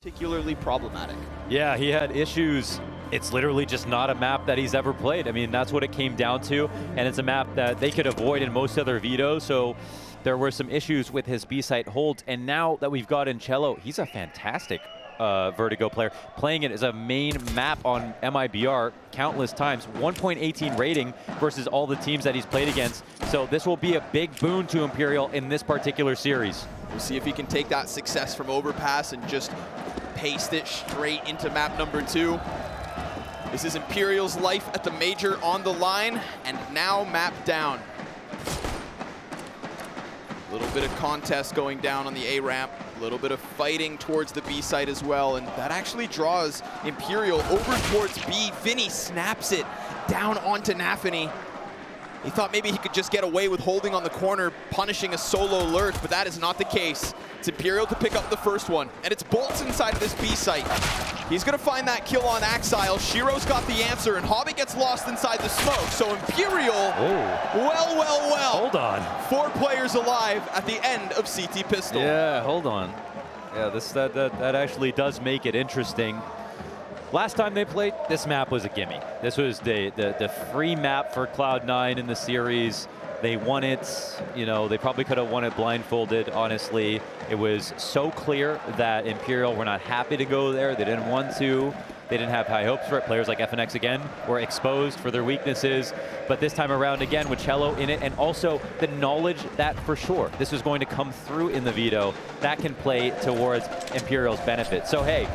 particularly problematic. Yeah, he had issues. It's literally just not a map that he's ever played. I mean, that's what it came down to, and it's a map that they could avoid in most other vetoes, so there were some issues with his B-site holds, and now that we've got Cello, he's a fantastic Vertigo player, playing it as a main map on MIBR countless times, 1.18 rating versus all the teams that he's played against, so this will be a big boon to Imperial in this particular series. We'll see if he can take that success from Overpass and just paste it straight into map number 2. This is Imperial's life at the major on the line, and now map down. A little bit of contest going down on the A ramp, a little bit of fighting towards the B site as well, and that actually draws Imperial over towards B. VINI snaps it down onto Nafany. He thought maybe he could just get away with holding on the corner, punishing a solo lurk, but that is not the case. It's Imperial to pick up the first one, and it's Bolts inside of this B site. He's gonna find that kill on Axile. Shiro's got the answer, and Hobbit gets lost inside the smoke. So Imperial, well. Hold on. 4 players alive at the end of CT Pistol. Yeah, hold on. Yeah, that actually does make it interesting. Last time they played, this map was a gimme. This was the free map for Cloud9 in the series. They won it, you know, they probably could have won it blindfolded, honestly. It was so clear that Imperial were not happy to go there. They didn't want to. They didn't have high hopes for it. Players like FNX, again, were exposed for their weaknesses. But this time around, again, with Cello in it, and also the knowledge that, for sure, this was going to come through in the veto, that can play towards Imperial's benefit. So, hey,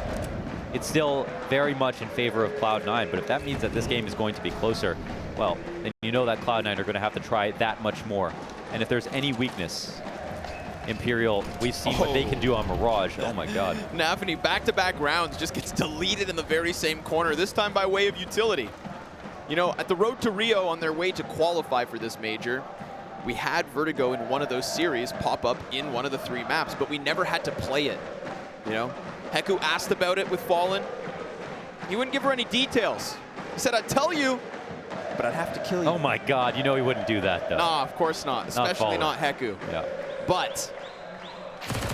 it's still very much in favor of Cloud9, but if that means that this game is going to be closer, well, then you know that Cloud9 are going to have to try that much more. And if there's any weakness, Imperial, we've seen what they can do on Mirage. Oh my God. Nafany back-to-back rounds just gets deleted in the very same corner, this time by way of utility. You know, at the road to Rio on their way to qualify for this major, we had Vertigo in one of those series pop up in one of the 3 maps, but we never had to play it, you know? Heku asked about it with Fallen. He wouldn't give her any details. He said, I'd tell you, but I'd have to kill you. Oh my God, you know he wouldn't do that though. Nah, of course not, especially not Heku. Yeah. But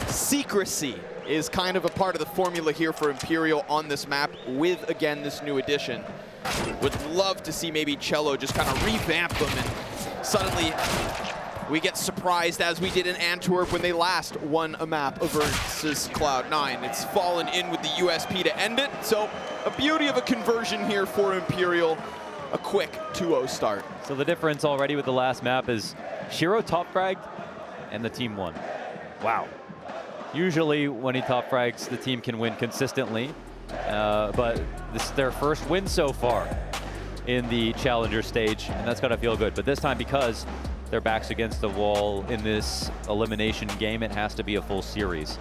secrecy is kind of a part of the formula here for Imperial on this map with, again, this new addition. Would love to see maybe Cello just kind of revamp them, and suddenly we get surprised as we did in Antwerp when they last won a map versus Cloud9. It's Fallen in with the USP to end it. So a beauty of a conversion here for Imperial. A quick 2-0 start. So the difference already with the last map is Shiro top fragged and the team won. Wow. Usually when he top frags, the team can win consistently. But this is their first win so far in the Challenger stage, and that's gotta feel good. But this time, because their back's against the wall in this elimination game, it has to be a full series.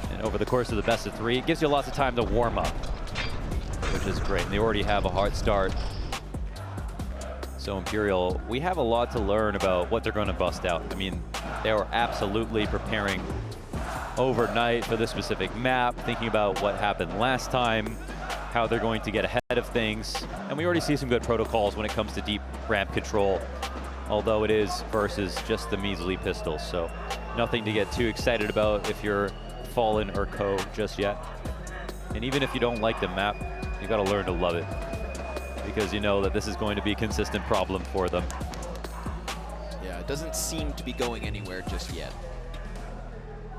And over the course of the best of 3, it gives you lots of time to warm up, which is great. And they already have a hard start. So Imperial, we have a lot to learn about what they're going to bust out. I mean, they were absolutely preparing overnight for this specific map, thinking about what happened last time, how they're going to get ahead of things. And we already see some good protocols when it comes to deep ramp control, although it is versus just the measly pistols. So nothing to get too excited about if you're Fallen or Co just yet. And even if you don't like the map, you got to learn to love it, because you know that this is going to be a consistent problem for them. Yeah, it doesn't seem to be going anywhere just yet.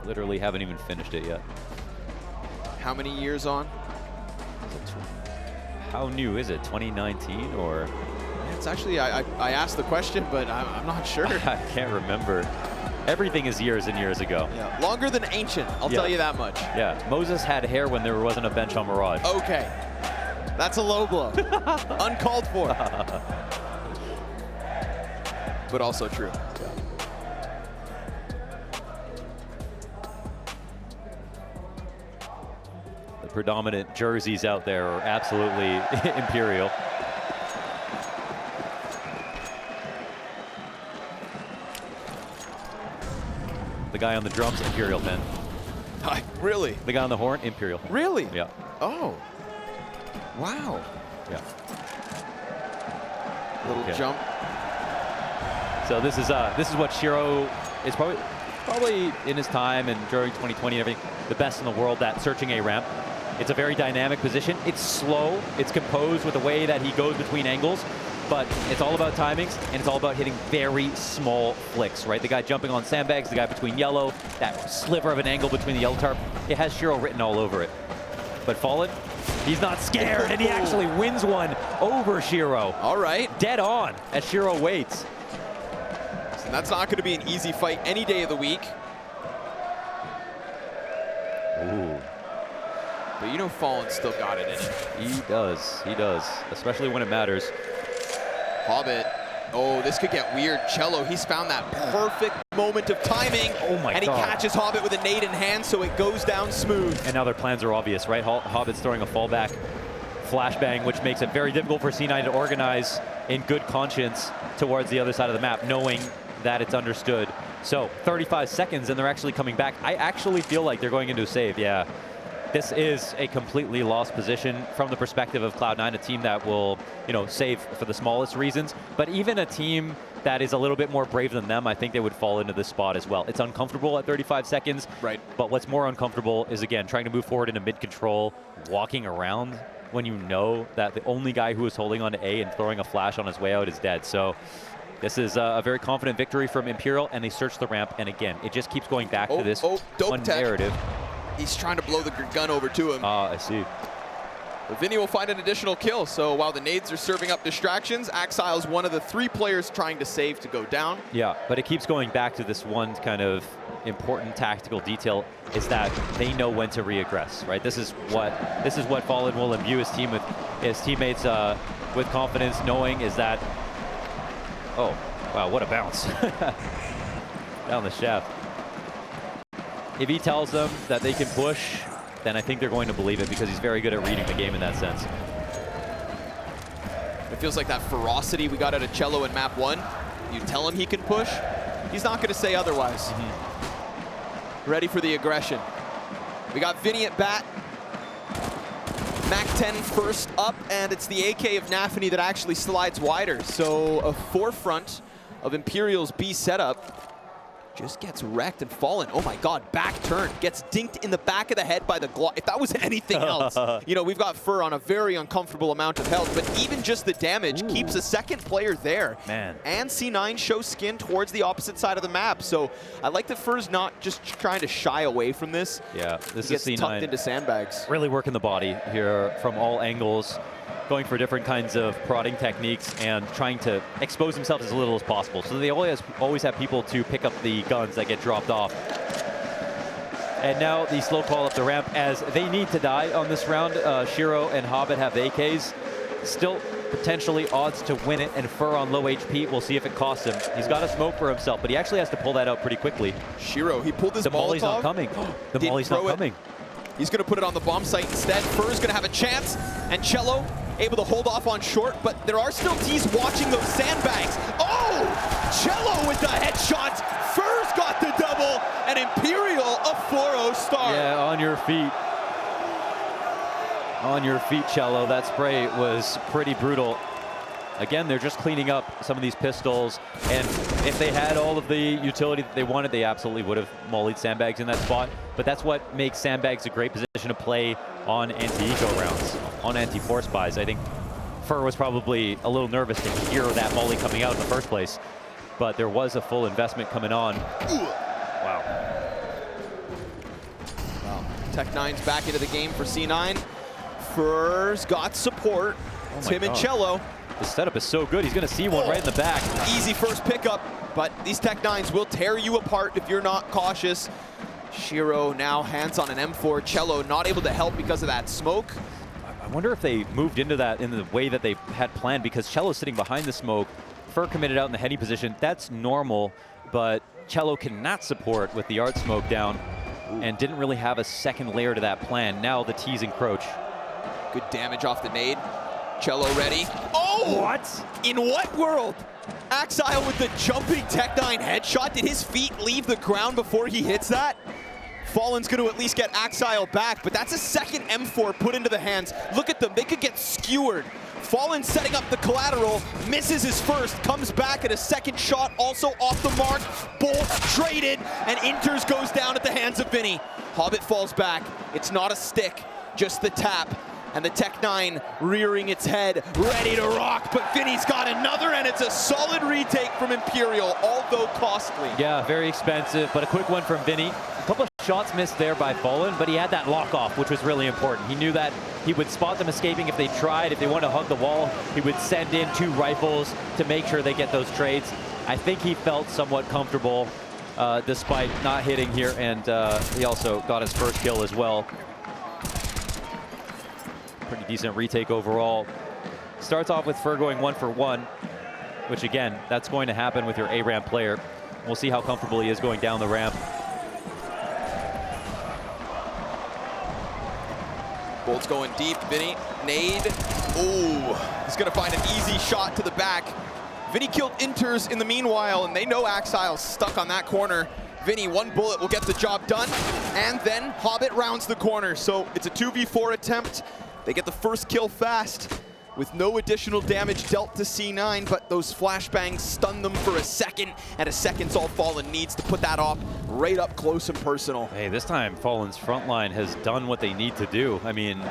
Literally haven't even finished it yet. How many years on? How new is it, 2019 or? It's actually, I asked the question, but I'm not sure. I can't remember. Everything is years and years ago. Yeah, longer than Ancient, I'll tell you that much. Yeah, Moses had hair when there wasn't a bench on Mirage. Okay. That's a low blow. Uncalled for. But also true. The predominant jerseys out there are absolutely Imperial. The guy on the drums, Imperial, man. Really? The guy on the horn, Imperial. Really? Yeah. Oh. Wow. Yeah. Little jump. So this is what Shiro is probably. probably in his time and during 2020 and everything, the best in the world at searching a ramp. It's a very dynamic position. It's slow. It's composed with the way that he goes between angles, but it's all about timings, and it's all about hitting very small flicks, right? The guy jumping on sandbags, the guy between yellow, that sliver of an angle between the yellow tarp, it has Shiro written all over it. But Fallen, he's not scared, and he actually wins one over Shiro. All right. Dead on as Shiro waits. And that's not going to be an easy fight any day of the week. Ooh. But you know Fallen still got it in him. He does, especially when it matters. Hobbit, oh, this could get weird. Cello, he's found that perfect moment of timing. Oh my and he God. catches Hobbit with a nade in hand, so it goes down smooth. And now their plans are obvious, right? Hobbit's throwing a fallback flashbang, which makes it very difficult for C9 to organize in good conscience towards the other side of the map, knowing that it's understood. So 35 seconds, and they're actually coming back. I actually feel like they're going into a save, yeah. This is a completely lost position from the perspective of Cloud9, a team that will, you know, save for the smallest reasons. But even a team that is a little bit more brave than them, I think they would fall into this spot as well. It's uncomfortable at 35 seconds. Right. But what's more uncomfortable is, again, trying to move forward into mid-control, walking around when you know that the only guy who is holding on to A and throwing a flash on his way out is dead. So this is a very confident victory from Imperial, and they search the ramp. And again, it just keeps going back to this one narrative. He's trying to blow the gun over to him. I see. But VINI will find an additional kill. So while the nades are serving up distractions, Axile's one of the 3 players trying to save to go down. Yeah, but it keeps going back to this one kind of important tactical detail, is that they know when to reaggress, right? This is what Fallen will imbue his team with, his teammates with confidence, knowing is that, oh, wow, what a bounce. Down the shaft. If he tells them that they can push, then I think they're going to believe it, because he's very good at reading the game in that sense. It feels like that ferocity we got out of Cello in map 1. You tell him he can push, he's not going to say otherwise. Ready for the aggression. We got VINI at bat. Mac 10 first up, and it's the AK of Nafany that actually slides wider. So a forefront of Imperial's B setup just gets wrecked, and Fallen, oh my God, back turn, gets dinked in the back of the head by the Glock. If that was anything else, you know, we've got Fur on a very uncomfortable amount of health, but even just the damage keeps a second player there. Man. And C9 shows skin towards the opposite side of the map. So I like that Fur's not just trying to shy away from this. Yeah, this is C9 tucked into sandbags. Really working the body here from all angles, going for different kinds of prodding techniques and trying to expose themselves as little as possible. So they always have people to pick up the guns that get dropped off. And now the slow call up the ramp as they need to die on this round. Shiro and Hobbit have AKs. Still potentially odds to win it, and Fur on low HP. We'll see if it costs him. He's got a smoke for himself, but he actually has to pull that out pretty quickly. Shiro, he pulled his The molly's Molotov. not coming. The molly's not coming. He's going to put it on the bomb site instead. Fur's going to have a chance, and Cello able to hold off on short, but there are still T's watching those sandbags. Oh! Cello with the headshots. Fur's got the double, and Imperial a 4-0 start. Yeah, on your feet. On your feet, Cello. That spray was pretty brutal. Again, they're just cleaning up some of these pistols, and if they had all of the utility that they wanted, they absolutely would have mollied sandbags in that spot. But that's what makes sandbags a great position to play on anti-eco rounds, on anti-force buys. I think Fur was probably a little nervous to hear that molly coming out in the first place, but there was a full investment coming on. Wow. Wow. Tech9's back into the game for C9. Fur's got support. It's him and Cello. The setup is so good. He's going to see one right in the back. Easy first pickup, but these Tech9s will tear you apart if you're not cautious. Shiro now hands on an M4. Cello not able to help because of that smoke. I wonder if they moved into that in the way that they had planned, because Cello's sitting behind the smoke. Fur committed out in the heady position. That's normal, but Cello cannot support with the art smoke down and didn't really have a second layer to that plan. Now the T's encroach. Good damage off the nade. Cello ready. Oh! What? In what world? Axile with the jumping Tech9 headshot. Did his feet leave the ground before he hits that? Fallen's going to at least get Axile back, but that's a second M4 put into the hands. Look at them. They could get skewered Fallen setting up the collateral, misses his first, comes back at a second shot, also off the mark. Bolt traded, and Inters goes down at the hands of VINI. Hobbit falls back. It's not a stick, just the tap. And the Tech9 rearing its head, ready to rock, but VINI's got another, and it's a solid retake from Imperial, although costly. Yeah, very expensive, but a quick one from VINI. A couple of shots missed there by Fallen, but he had that lock off, which was really important. He knew that he would spot them escaping if they tried. If they wanted to hug the wall, he would send in 2 rifles to make sure they get those trades. I think he felt somewhat comfortable despite not hitting here, and he also got his first kill as well. Pretty decent retake overall. Starts off with Fer going 1 for 1, which again, that's going to happen with your A-ramp player. We'll see how comfortable he is going down the ramp. Bolt's going deep, VINI, nade. Ooh, he's gonna find an easy shot to the back. VINI killed Inters in the meanwhile, and they know Axile's stuck on that corner. VINI, 1 bullet will get the job done, and then Hobbit rounds the corner. So it's a 2v4 attempt. They get the first kill fast with no additional damage dealt to C9, but those flashbangs stun them for a second, and a second's all Fallen needs to put that off right up close and personal. Hey, this time Fallen's front line has done what they need to do. I mean,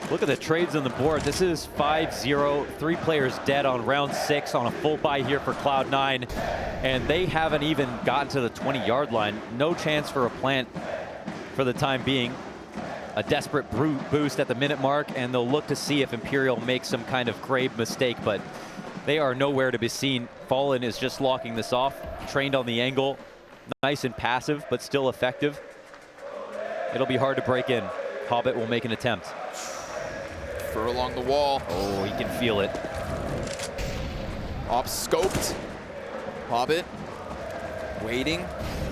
look at the trades on the board. This is 5-0, 3 players dead on round 6 on a full buy here for Cloud9, and they haven't even gotten to the 20-yard line. No chance for a plant for the time being. A desperate boost at the minute mark, and they'll look to see if Imperial makes some kind of grave mistake, but they are nowhere to be seen. Fallen is just locking this off, trained on the angle, nice and passive, but still effective. It'll be hard to break in. Hobbit will make an attempt. Fer along the wall. Oh, he can feel it. Op scoped. Hobbit waiting.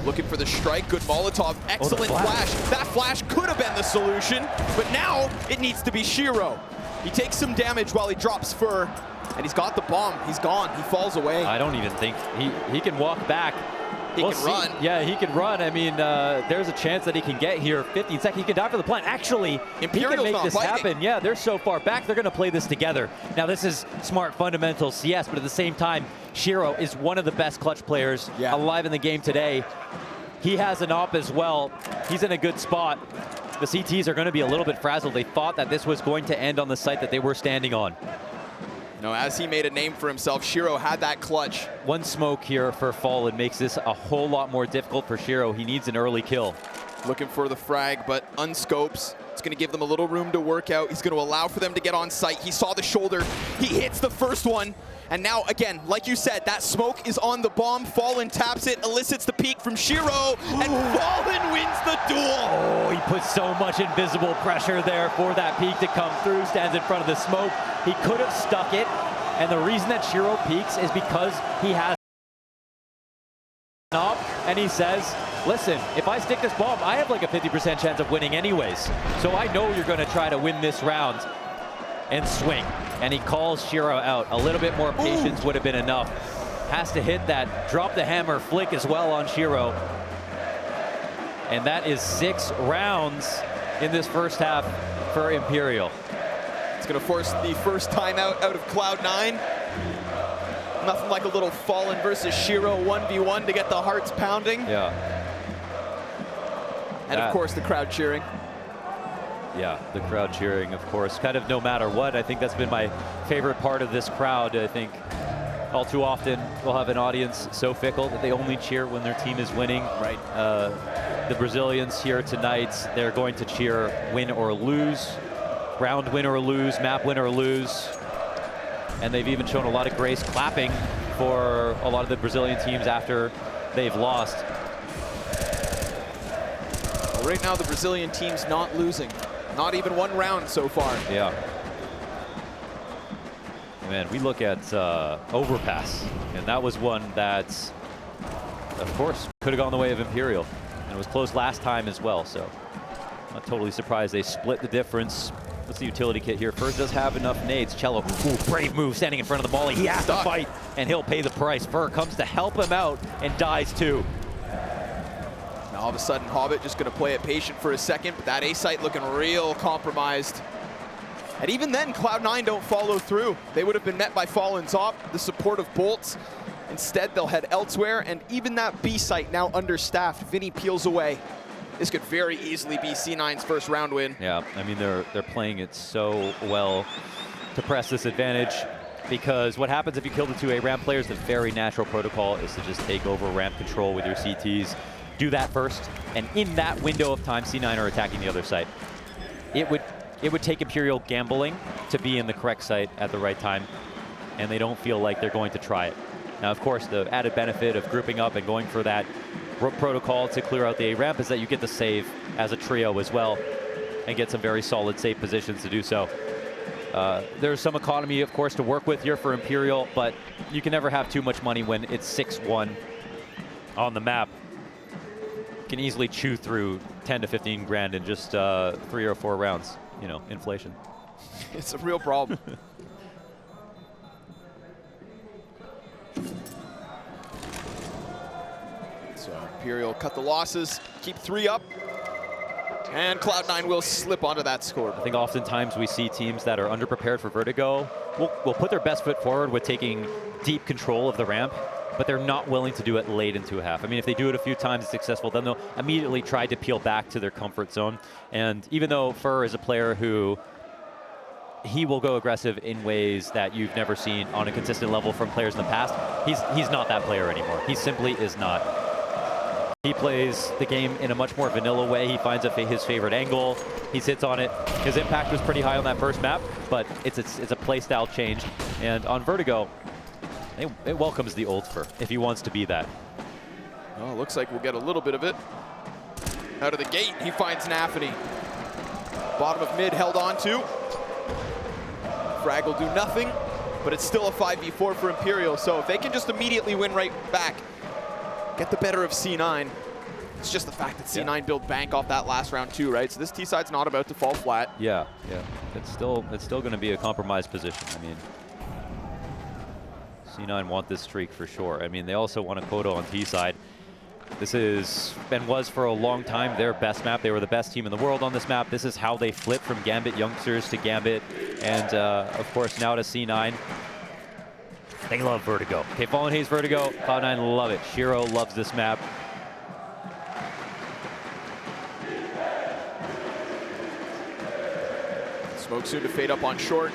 Looking for the strike, good Molotov, excellent flash. That flash could have been the solution, but now it needs to be Shiro. He takes some damage while he drops Fer, and he's got the bomb. He's gone, he falls away. I don't even think, he can walk back. He can run. Yeah, he can run. I mean, there's a chance that he can get here. 15 seconds, he can die for the plant. Actually, Imperial's he can make this happen. Yeah, they're so far back, they're gonna play this together. Now this is smart fundamental CS, but at the same time, Shiro is one of the best clutch players alive in the game today. He has an op as well. He's in a good spot. The CTs are gonna be a little bit frazzled. They thought that this was going to end on the site that they were standing on. No, as he made a name for himself, Shiro had that clutch. One smoke here for Fallen makes this a whole lot more difficult for Shiro. He needs an early kill. Looking for the frag, but unscopes. It's going to give them a little room to work out. He's going to allow for them to get on site. He saw the shoulder. He hits the first one. And now, again, like you said, that smoke is on the bomb. Fallen taps it, elicits the peek from Shiro, and Fallen wins the duel. Oh, he puts so much invisible pressure there for that peek to come through. Stands in front of the smoke. He could have stuck it. And the reason that Shiro peeks is because he has up, and he says, listen, if I stick this bomb, I have like a 50% chance of winning anyways. So I know you're going to try to win this round and swing. And he calls Shiro out. A little bit more patience would have been enough. Has to hit that drop the hammer flick as well on Shiro. And that is 6 rounds in this first half for Imperial. It's going to force the first timeout out of Cloud9. Nothing like a little Fallen versus Shiro 1v1 to get the hearts pounding. Yeah. And of course the crowd cheering. Yeah, the crowd cheering, of course, kind of no matter what. I think that's been my favorite part of this crowd. I think all too often we'll have an audience so fickle that they only cheer when their team is winning. Right. The Brazilians here tonight, they're going to cheer win or lose, round win or lose, map win or lose. And they've even shown a lot of grace clapping for a lot of the Brazilian teams after they've lost. Right now the Brazilian team's not losing. Not even one round so far. Yeah. Man, we look at Overpass, and that was one that, of course, could have gone the way of Imperial. And it was close last time as well, so not totally surprised they split the difference. What's the utility kit here? Fer does have enough nades. Cello, ooh, brave move, standing in front of the molly. He has to fight, and he'll pay the price. Fer comes to help him out and dies too. Now all of a sudden, Hobbit just going to play it patient for a second, but that A site looking real compromised. And even then, Cloud9 don't follow through. They would have been met by Fallen's op, the support of Bolts. Instead, they'll head elsewhere, and even that B site now understaffed. VINI peels away. This could very easily be C9's first round win. Yeah, I mean, they're playing it so well to press this advantage, because what happens if you kill the 2A ramp players, the very natural protocol is to just take over ramp control with your CTs. Do that first, and in that window of time, C9 are attacking the other site. It would take Imperial gambling to be in the correct site at the right time, and they don't feel like they're going to try it. Now, of course, the added benefit of grouping up and going for that protocol to clear out the A ramp is that you get the save as a trio as well, and get some very solid safe positions to do so. There's some economy, of course, to work with here for Imperial, but you can never have too much money when it's 6-1 on the map. You can easily chew through 10 to 15 grand in just 3 or 4 rounds. You know, inflation. It's a real problem. So Imperial cut the losses, keep 3 up, and Cloud9 will slip onto that score. I think oftentimes we see teams that are underprepared for Vertigo will put their best foot forward with taking deep control of the ramp, but they're not willing to do it late into a half. I mean, if they do it a few times, it's successful, then they'll immediately try to peel back to their comfort zone. And even though Fur is a player who, he will go aggressive in ways that you've never seen on a consistent level from players in the past, he's not that player anymore. He simply is not. He plays the game in a much more vanilla way. He finds his favorite angle. He sits on it. His impact was pretty high on that first map, but it's a play style change. And on Vertigo, it welcomes the old Fur if he wants to be that. Well, looks like we'll get a little bit of it. Out of the gate, he finds Nafany. Bottom of mid held on to. Frag will do nothing, but it's still a 5v4 for Imperial, so if they can just immediately win right back, get the better of C9. It's just the fact that C9 built bank off that last round too, right? So this T side's not about to fall flat. Yeah. It's still going to be a compromised position. I mean, C9 want this streak for sure. I mean, they also want a quota on T side. This is, and was for a long time, their best map. They were the best team in the world on this map. This is how they flipped from Gambit youngsters to Gambit, and of course now to C9. They love Vertigo. Okay, Fallen hates Vertigo. Cloud9 love it. Shiro loves this map. Smoke soon to fade up on short.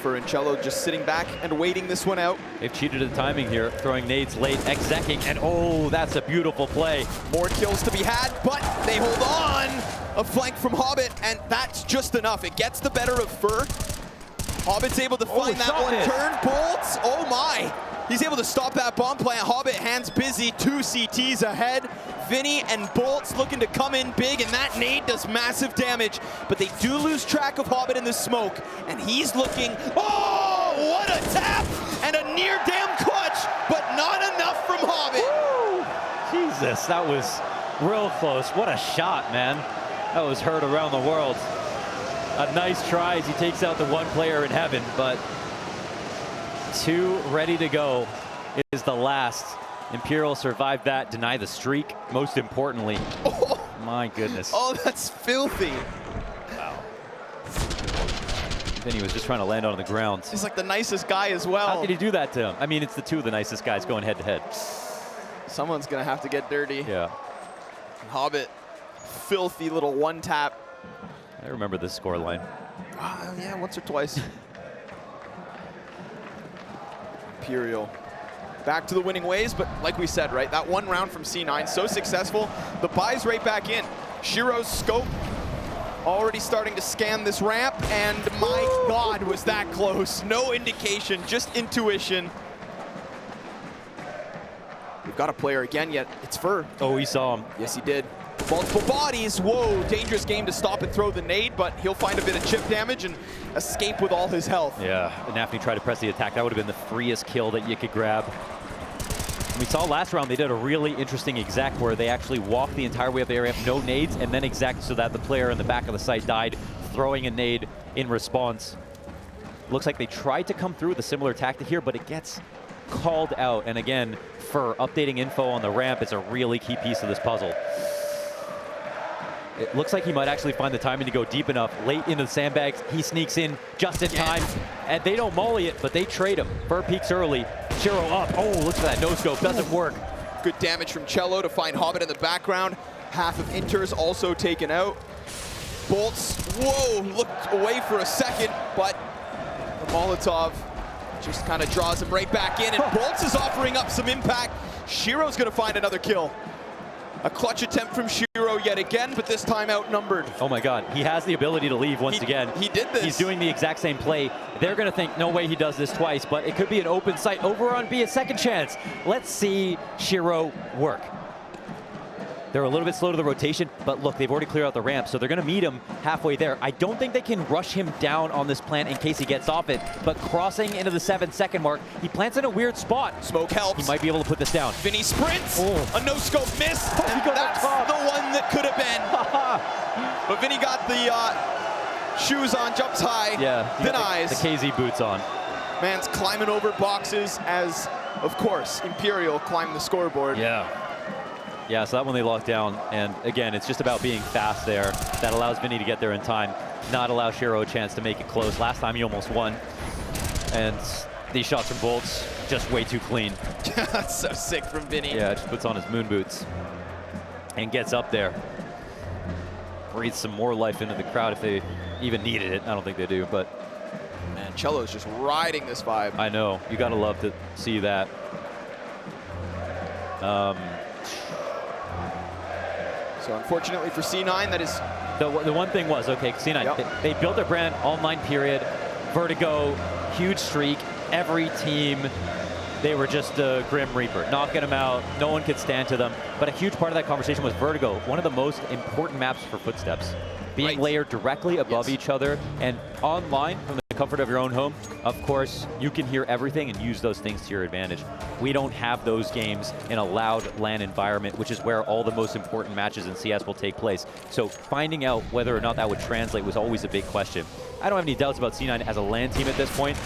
Furrincello just sitting back and waiting this one out. They've cheated the timing here, throwing nades late, execing, and oh, that's a beautiful play. More kills to be had, but they hold on. A flank from Hobbit, and that's just enough. It gets the better of Fur. Hobbit's able to find that one. Turn Bolts. Oh my. He's able to stop that bomb plant. Hobbit hands busy. 2 CTs ahead. VINI and Bolts looking to come in big, and that nade does massive damage. But they do lose track of Hobbit in the smoke, and he's looking. Oh, what a tap! And a near damn clutch, but not enough from Hobbit. Woo! Jesus, that was real close. What a shot, man. That was heard around the world. A nice try as he takes out the one player in heaven, but 2 ready to go is the last. Imperial survived that, deny the streak, most importantly. Oh. My goodness. Oh, that's filthy. Wow. Then he was just trying to land on the ground. He's like the nicest guy as well. How did he do that to him? I mean, it's the 2 of the nicest guys going head to head. Someone's gonna have to get dirty. Yeah. Hobbit, filthy little one tap. I remember this scoreline. Yeah, once or twice. Imperial back to the winning ways, but like we said, right, that one round from C9, so successful, the buy's right back in. Shiro's scope already starting to scan this ramp, and my God, was that close. No indication, just intuition. We've got a player again, yet it's Fur. Oh, he saw him. Yes, he did. Multiple bodies. Whoa, dangerous game to stop and throw the nade, but he'll find a bit of chip damage and escape with all his health. Yeah, Nafany tried to press the attack. That would have been the freest kill that you could grab. We saw last round they did a really interesting exec where they actually walked the entire way up the area, no nades, and then exec so that the player in the back of the site died, throwing a nade in response. Looks like they tried to come through with a similar tactic here, but it gets called out. And again, for updating info on the ramp is a really key piece of this puzzle. It looks like he might actually find the timing to go deep enough. Late into the sandbags, he sneaks in just in time. And they don't molly it, but they trade him. Fur peaks early. Shiro up. Oh, look at that no-scope. Doesn't work. Good damage from Cello to find Hobbit in the background. Half of Inter's also taken out. Bolts, whoa, looked away for a second, but the Molotov just kind of draws him right back in, and Bolts is offering up some impact. Shiro's gonna find another kill. A clutch attempt from Shiro yet again, but this time outnumbered. Oh my God, he has the ability to leave once again. He did this. He's doing the exact same play. They're gonna think, no way he does this twice, but it could be an open sight over on B, a second chance. Let's see Shiro work. They're a little bit slow to the rotation, but look, they've already cleared out the ramp, so they're gonna meet him halfway there. I don't think they can rush him down on this plant in case he gets off it, but crossing into the 7-second mark, he plants in a weird spot. Smoke helps. He might be able to put this down. VINI sprints, a no-scope miss, and that's the one that could have been. But VINI got the shoes on, jumps high, thin eyes. The KZ boots on. Man's climbing over boxes as, of course, Imperial climb the scoreboard. Yeah, so that one they locked down, and again, it's just about being fast there. That allows VINI to get there in time, not allow Shiro a chance to make it close. Last time he almost won, and these shots from Bolts, just way too clean. That's so sick from VINI. Yeah, just puts on his moon boots and gets up there. Breathes some more life into the crowd if they even needed it. I don't think they do, but... Man, Cello's just riding this vibe. I know, you gotta love to see that. So unfortunately for C9, that is... The one thing was, okay, C9, they built their brand online period. Vertigo, huge streak. Every team, they were just a Grim Reaper, knocking them out. No one could stand to them. But a huge part of that conversation was Vertigo, one of the most important maps for Footsteps. Being layered directly above each other and online from the comfort of your own home. Of course, you can hear everything and use those things to your advantage. We don't have those games in a loud LAN environment, which is where all the most important matches in CS will take place. So finding out whether or not that would translate was always a big question. I don't have any doubts about C9 as a LAN team at this point.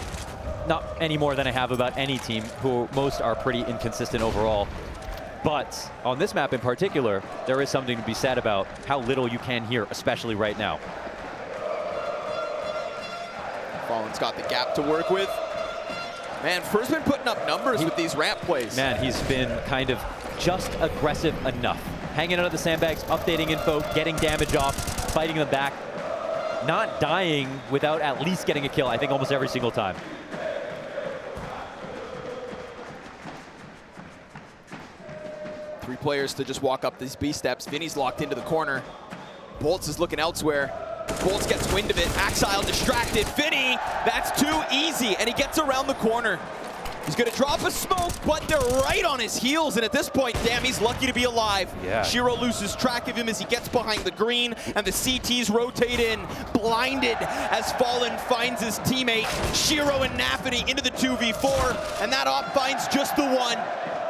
Not any more than I have about any team, who most are pretty inconsistent overall. But on this map in particular, there is something to be said about how little you can hear, especially right now. Fallen's got the gap to work with. Man, Fur's been putting up numbers with these ramp plays. Man, he's been kind of just aggressive enough. Hanging out of the sandbags, updating info, getting damage off, fighting them back. Not dying without at least getting a kill, I think, almost every single time. Three players to just walk up these B steps. VINI's locked into the corner. Bolts is looking elsewhere. Bolts gets wind of it. Axile distracted. VINI, that's too easy, and he gets around the corner. He's gonna drop a smoke, but they're right on his heels, and at this point, damn, he's lucky to be alive. Shiro loses track of him as he gets behind the green, and the CTs rotate in, blinded as Fallen finds his teammate. Shiro and Nafany into the 2v4, and that op finds just the one.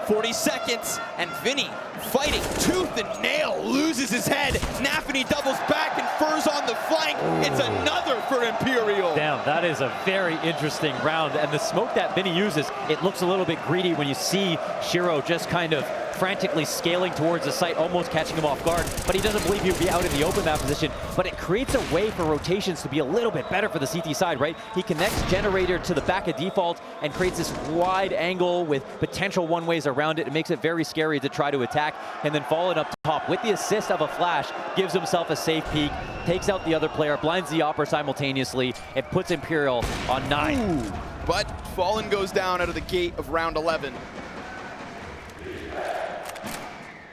40 seconds, and VINI fighting tooth and nail, loses his head. Nafany doubles back and Fur's on the flank. It's another for Imperial. Damn, that is a very interesting round. And the smoke that VINI uses, it looks a little bit greedy when you see Shiro just kind of frantically scaling towards the site, almost catching him off guard, but he doesn't believe he'll be out in the open that position. But it creates a way for rotations to be a little bit better for the CT side, right? He connects Generator to the back of default and creates this wide angle with potential one-ways around it. It makes it very scary to try to attack. And then Fallen up top with the assist of a flash, gives himself a safe peek, takes out the other player, blinds the Opera simultaneously, and puts Imperial on 9. Ooh, but Fallen goes down out of the gate of round 11.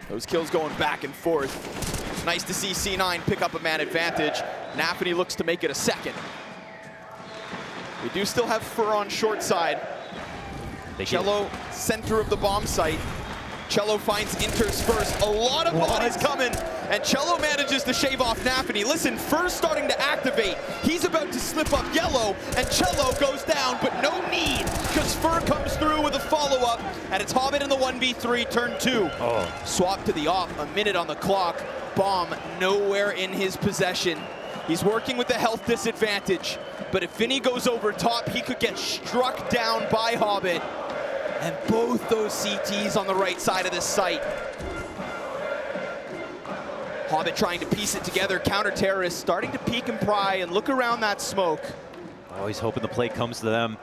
Those kills going back and forth. Nice to see C9 pick up a man advantage. Nafany looks to make it a second. We do still have Fur on short side. Cello, center of the bomb site. Cello finds Inter's first. A lot of bodies coming, and Cello manages to shave off Nafany. Listen, Fur's starting to activate. He's about to slip up yellow, and Cello goes down, but no need, because Fur comes through with a follow-up, and it's Hobbit in the 1v3, turn 2. Swap to the off, a minute on the clock. Bomb nowhere in his possession. He's working with the health disadvantage, but if VINI goes over top, he could get struck down by Hobbit. And both those CTs on the right side of this site. Hobbit trying to piece it together. Counter-terrorists starting to peek and pry and look around that smoke. Always hoping the play comes to them.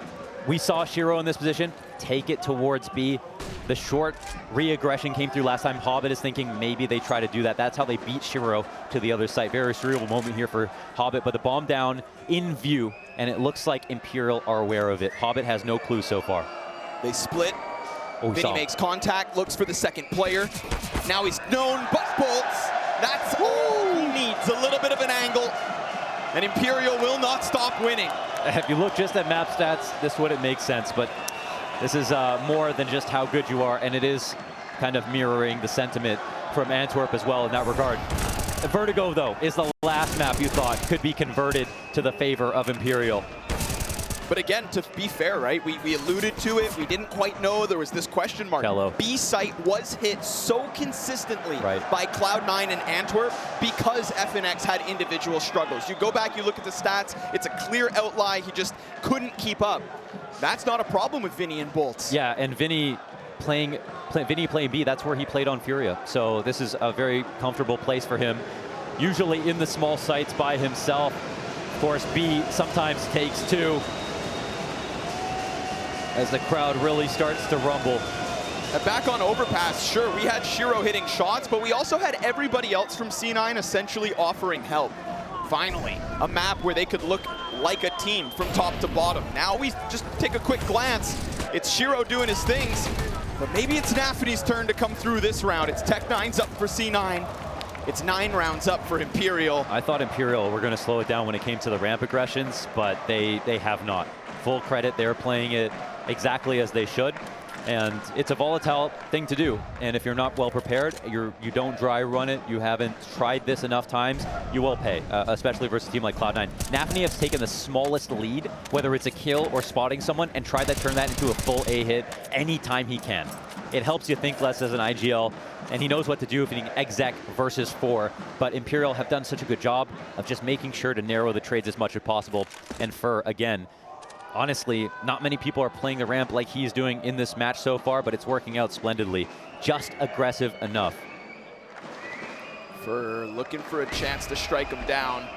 We saw Shiro in this position take it towards B. The short re-aggression came through last time. Hobbit is thinking maybe they try to do that. That's how they beat Shiro to the other side. Very surreal moment here for Hobbit, but the bomb down in view, and it looks like Imperial are aware of it. Hobbit has no clue so far. They split. Oh, VINI makes contact, looks for the second player. Now he's known, but bolts. That's all he needs, a little bit of an angle, and Imperial will not stop winning. If you look just at map stats, this wouldn't make sense, but this is more than just how good you are, and it is kind of mirroring the sentiment from Antwerp as well in that regard. Vertigo, though, is the last map you thought could be converted to the favor of Imperial. But again, to be fair, right, we alluded to it. We didn't quite know. There was this question mark. Hello. B site was hit so consistently Right. by Cloud9 and Antwerp because FNX had individual struggles. You go back, you look at the stats, it's a clear outlier. He just couldn't keep up. That's not a problem with VINI and Bolts. Yeah, and VINI playing B, that's where he played on Furia. So this is a very comfortable place for him. Usually in the small sites by himself. Of course, B sometimes takes two, as the crowd really starts to rumble. Back on Overpass, sure, we had Shiro hitting shots, but we also had everybody else from C9 essentially offering help. Finally, a map where they could look like a team from top to bottom. Now we just take a quick glance. It's Shiro doing his things, but maybe it's Nafany's turn to come through this round. It's Tech9's up for C9. It's 9 rounds up for Imperial. I thought Imperial were going to slow it down when it came to the ramp aggressions, but they have not. Full credit, they're playing it exactly as they should, and it's a volatile thing to do. And if you're not well prepared, you don't dry run it, you haven't tried this enough times, you will pay, especially versus a team like Cloud9. Nafany has taken the smallest lead, whether it's a kill or spotting someone, and tried to turn that into a full A hit anytime he can. It helps you think less as an IGL, and he knows what to do if he can exec versus 4. But Imperial have done such a good job of just making sure to narrow the trades as much as possible. And Fur, again, honestly, not many people are playing the ramp like he's doing in this match so far, but it's working out splendidly. Just aggressive enough. Fur looking for a chance to strike him down.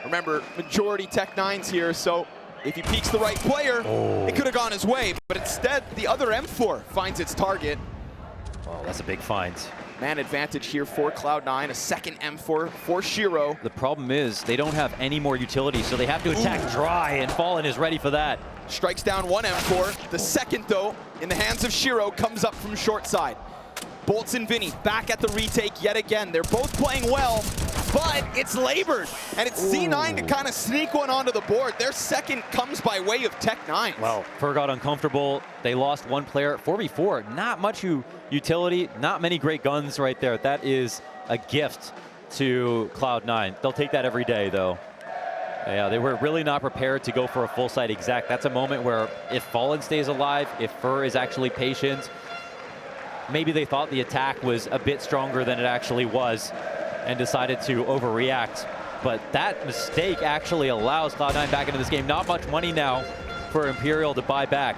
Remember, majority Tech9's here, so if he peeks the right player, it could have gone his way. But instead, the other M4 finds its target. Oh, that's a big find. Man advantage here for Cloud9, a second M4 for Shiro. The problem is they don't have any more utility, so they have to attack dry, and Fallen is ready for that. Strikes down one M4. The second, though, in the hands of Shiro, comes up from short side. Bolts and VINI back at the retake yet again. They're both playing well, but it's labored. And it's C9 to kind of sneak one onto the board. Their second comes by way of Tech9. Well, Fur got uncomfortable. They lost one player. 4v4, not much utility, not many great guns right there. That is a gift to Cloud9. They'll take that every day, though. Yeah, they were really not prepared to go for a full site exact. That's a moment where if Fallen stays alive, if Fur is actually patient, maybe they thought the attack was a bit stronger than it actually was and decided to overreact. But that mistake actually allows Cloud9 back into this game. Not much money now for Imperial to buy back.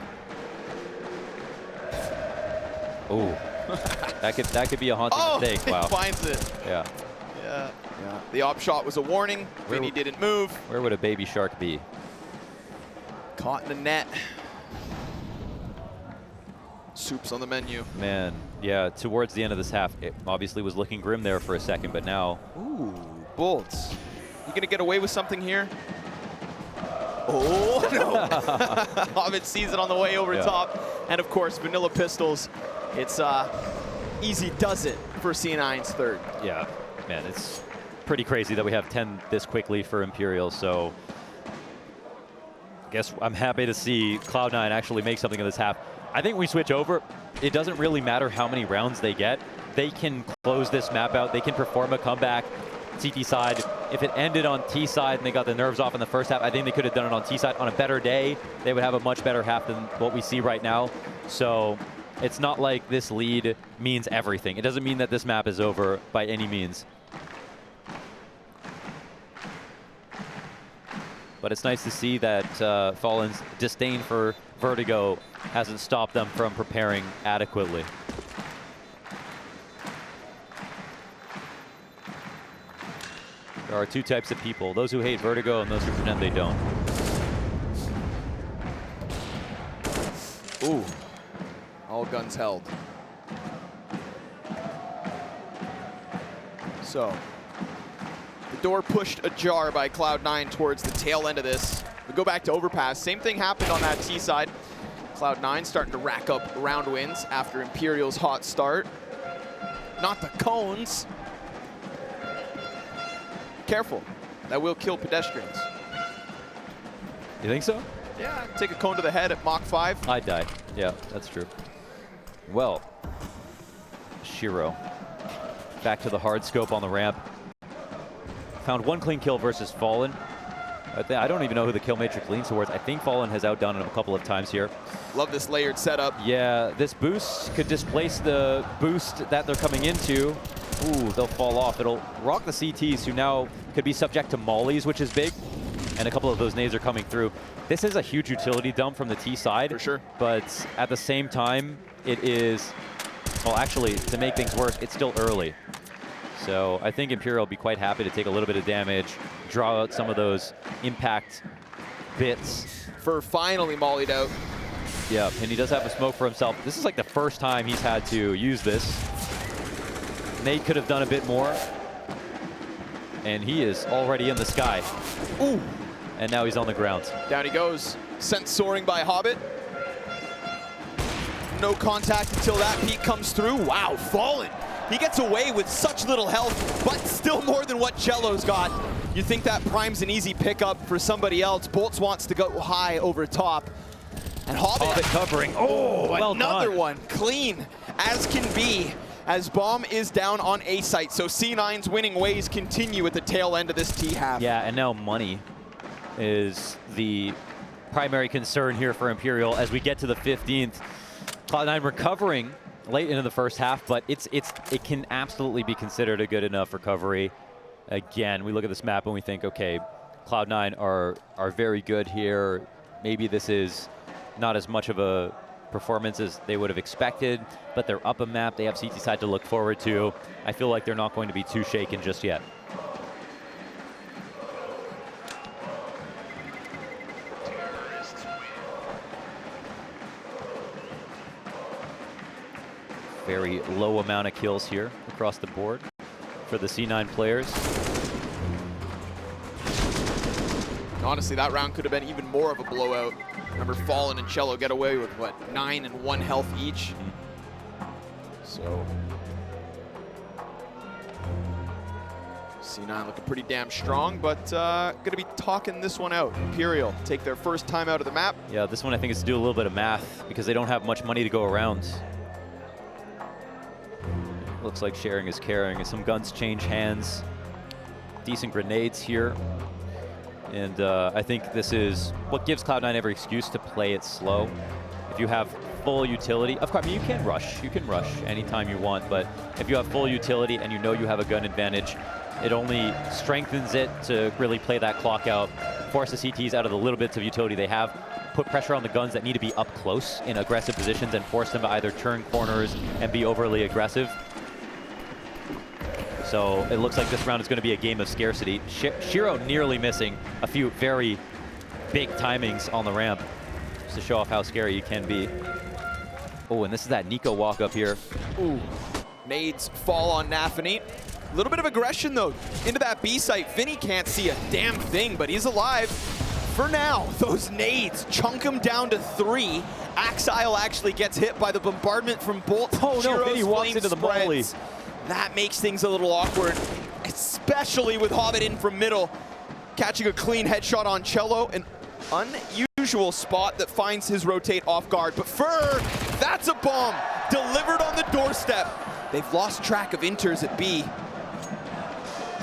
Oh, that could be a haunting mistake. Wow. He finds it. Yeah. Yeah. The op shot was a warning. VINI didn't move. Where would a baby shark be? Caught in the net. Soup's on the menu. Man, yeah, towards the end of this half, it obviously was looking grim there for a second, but now... Ooh, Bolts. You gonna get away with something here? Oh, no. Hobbit sees it on the way over top. And of course, Vanilla Pistols. It's easy does it for C9's third. Yeah, man, it's pretty crazy that we have 10 this quickly for Imperial, so... I guess I'm happy to see Cloud9 actually make something of this half. I think we switch over. It doesn't really matter how many rounds they get. They can close this map out. They can perform a comeback. CT side, if it ended on T side and they got the nerves off in the first half, I think they could have done it on T side. On a better day, they would have a much better half than what we see right now. So it's not like this lead means everything. It doesn't mean that this map is over by any means. But it's nice to see that Fallen's disdain for Vertigo hasn't stopped them from preparing adequately. are two types of people, those who hate Vertigo and those who pretend they don't. Ooh, all guns held. So, the door pushed ajar by Cloud9 towards the tail end of this. We go back to overpass. Same thing happened on that T side. Cloud9 starting to rack up round wins after Imperial's hot start. Not the cones. Careful, that will kill pedestrians. You think so? Yeah, take a cone to the head at Mach 5. I died. Yeah, that's true. Well, Shiro. Back to the hard scope on the ramp. Found one clean kill versus Fallen. I don't even know who the kill matrix leans towards. I think Fallen has outdone him a couple of times here. Love this layered setup. Yeah, this boost could displace the boost that they're coming into. Ooh, they'll fall off. It'll rock the CTs, who now could be subject to mollies, which is big. And a couple of those nades are coming through. This is a huge utility dump from the T side. For sure. But at the same time, it is, well, actually, to make things worse, it's still early. So I think Imperial will be quite happy to take a little bit of damage, draw out some of those impact bits. For finally mollied out. Yeah, and he does have a smoke for himself. This is like the first time he's had to use this. Nate could have done a bit more. And he is already in the sky. Ooh. And now he's on the ground. Down he goes. Sent soaring by Hobbit. No contact until that peak comes through. Wow, Fallen. He gets away with such little health, but still more than what Cello's got. You think that prime's an easy pickup for somebody else. Bolts wants to go high over top. And Hobbit covering. Oh, well another done. one. Clean as can be, as Bomb is down on A site. So C9's winning ways continue at the tail end of this T-half. Yeah, and now money is the primary concern here for Imperial as we get to the 15th. Cloud9 recovering late into the first half, but it can absolutely be considered a good enough recovery. Again, we look at this map and we think, okay, Cloud9 are very good here. Maybe this is not as much of a performance as they would have expected, but they're up a map. They have CT side to look forward to. I feel like they're not going to be too shaken just yet. Very low amount of kills here across the board for the C9 players. Honestly, that round could have been even more of a blowout. Remember, Fallen and Cello get away with, what, 9 and 1 health each? So, C9 looking pretty damn strong, but gonna be talking this one out. Imperial take their first time out of the map. Yeah, this one I think is to do a little bit of math because they don't have much money to go around. Looks like sharing is caring as some guns change hands. Decent grenades here. And I think this is what gives Cloud9 every excuse to play it slow. If you have full utility, of course, I mean, you can rush anytime you want, but if you have full utility and you know you have a gun advantage, it only strengthens it to really play that clock out, force the CTs out of the little bits of utility they have, put pressure on the guns that need to be up close in aggressive positions and force them to either turn corners and be overly aggressive. So it looks like this round is going to be a game of scarcity. Shiro nearly missing a few very big timings on the ramp just to show off how scary you can be. Oh, and this is that Nico walk up here. Ooh, nades fall on Nafany. A little bit of aggression though into that B site. VINI can't see a damn thing, but he's alive. For now, those nades chunk him down to 3. Axile actually gets hit by the bombardment from Bolt. Oh no, VINI walks into the molly. That makes things a little awkward, especially with Hobbit in from middle. Catching a clean headshot on Cello, an unusual spot that finds his rotate off guard. But Fur, that's a bomb delivered on the doorstep. They've lost track of inters at B.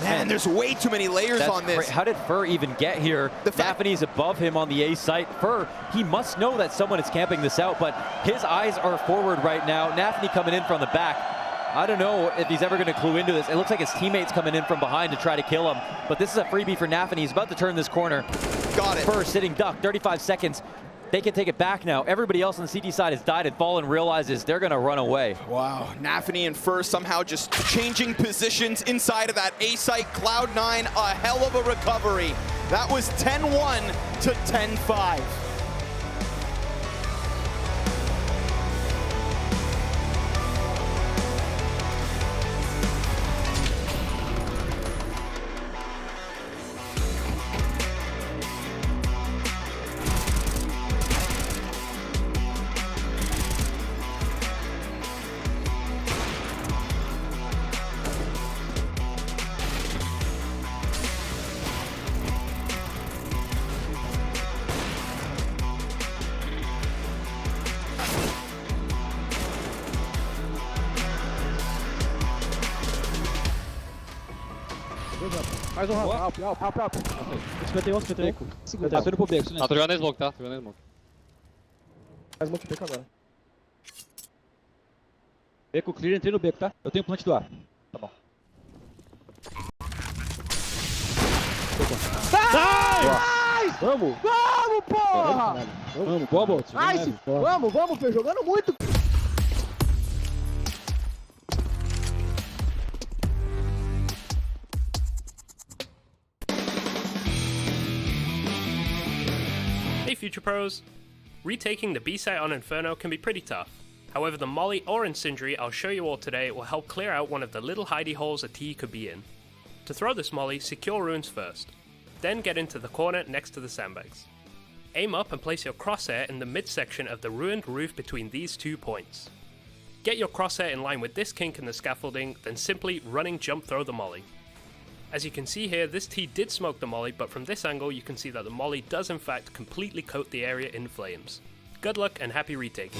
Man, there's way too many layers on this. How did Fur even get here? Nafany's above him on the A site. Fur, he must know that someone is camping this out, but his eyes are forward right now. Nafany coming in from the back. I don't know if he's ever going to clue into this. It looks like his teammates coming in from behind to try to kill him, but this is a freebie for Nafany. He's about to turn this corner. Got it. Fur sitting duck, 35 seconds. They can take it back now. Everybody else on the CT side has died and fallen, realizes they're going to run away. Wow, Nafany and Fur somehow just changing positions inside of that A site. Cloud9, a hell of a recovery. That was 10-1 to 10-5. Mais um rampa, alto. Espetei outro, espetei. Segura. Tá tudo pro beco. Tô jogando na smoke, tá? Tô jogando na smoke. Faz smoke beco agora. Beco clear, entrei no beco, tá? Eu tenho plant do ar. Tá bom. Nice! Vamos! Vamos, porra! Vamos, boa bot. Nice! Vamos, Fê, jogando muito! Hey Future Pros! Retaking the B site on Inferno can be pretty tough. However, the Molly or Incendiary I'll show you all today will help clear out one of the little hidey holes a T could be in. To throw this Molly, secure runes first. Then get into the corner next to the sandbags. Aim up and place your crosshair in the midsection of the ruined roof between these 2 points. Get your crosshair in line with this kink in the scaffolding, then simply running jump throw the Molly. As you can see here, this T did smoke the Molly, but from this angle you can see that the Molly does in fact completely coat the area in flames. Good luck and happy retaking.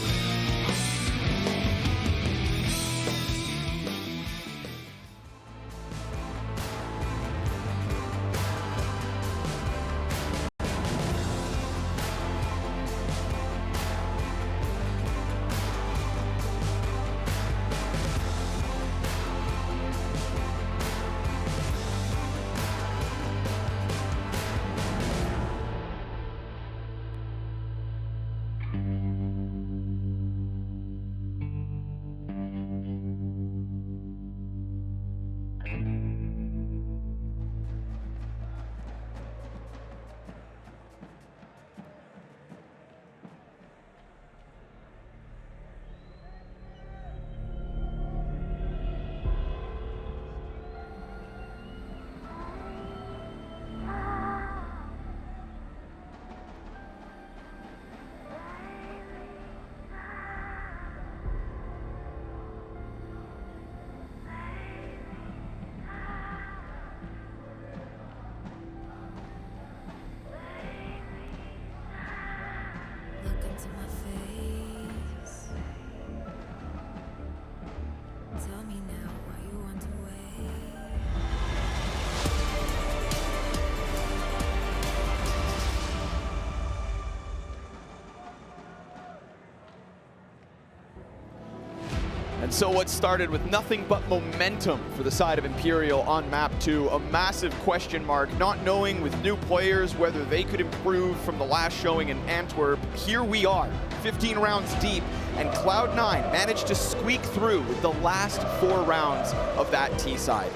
And so what started with nothing but momentum for the side of Imperial on map 2, a massive question mark, not knowing with new players whether they could improve from the last showing in Antwerp. Here we are, 15 rounds deep, and Cloud9 managed to squeak through with the last 4 rounds of that T side.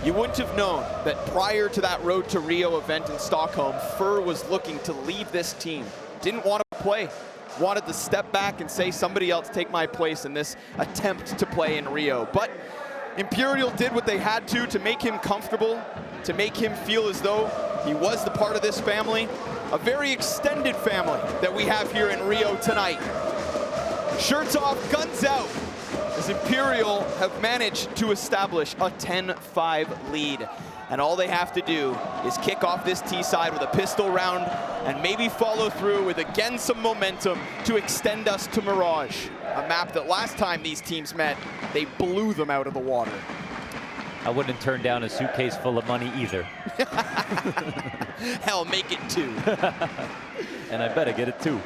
You wouldn't have known that prior to that Road to Rio event in Stockholm, Fur was looking to leave this team. Didn't want to play. Wanted to step back and say somebody else take my place in this attempt to play in Rio. But Imperial did what they had to make him comfortable, to make him feel as though he was the part of this family, a very extended family that we have here in Rio tonight. Shirts off, guns out, as Imperial have managed to establish a 10-5 lead. And all they have to do is kick off this T side with a pistol round and maybe follow through with again some momentum to extend us to Mirage, a map that last time these teams met, they blew them out of the water. I wouldn't turn down a suitcase full of money either. Hell, make it 2. And I better get it 2.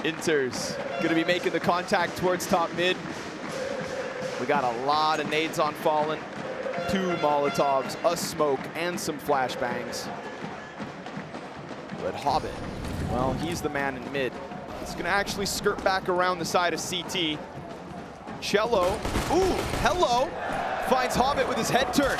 Inter's gonna be making the contact towards top mid. We got a lot of nades on Fallen. 2 Molotovs, a smoke, and some flashbangs. But Hobbit Well, he's the man in mid. He's gonna actually skirt back around the side of CT. Cello, ooh, hello, finds Hobbit with his head turn.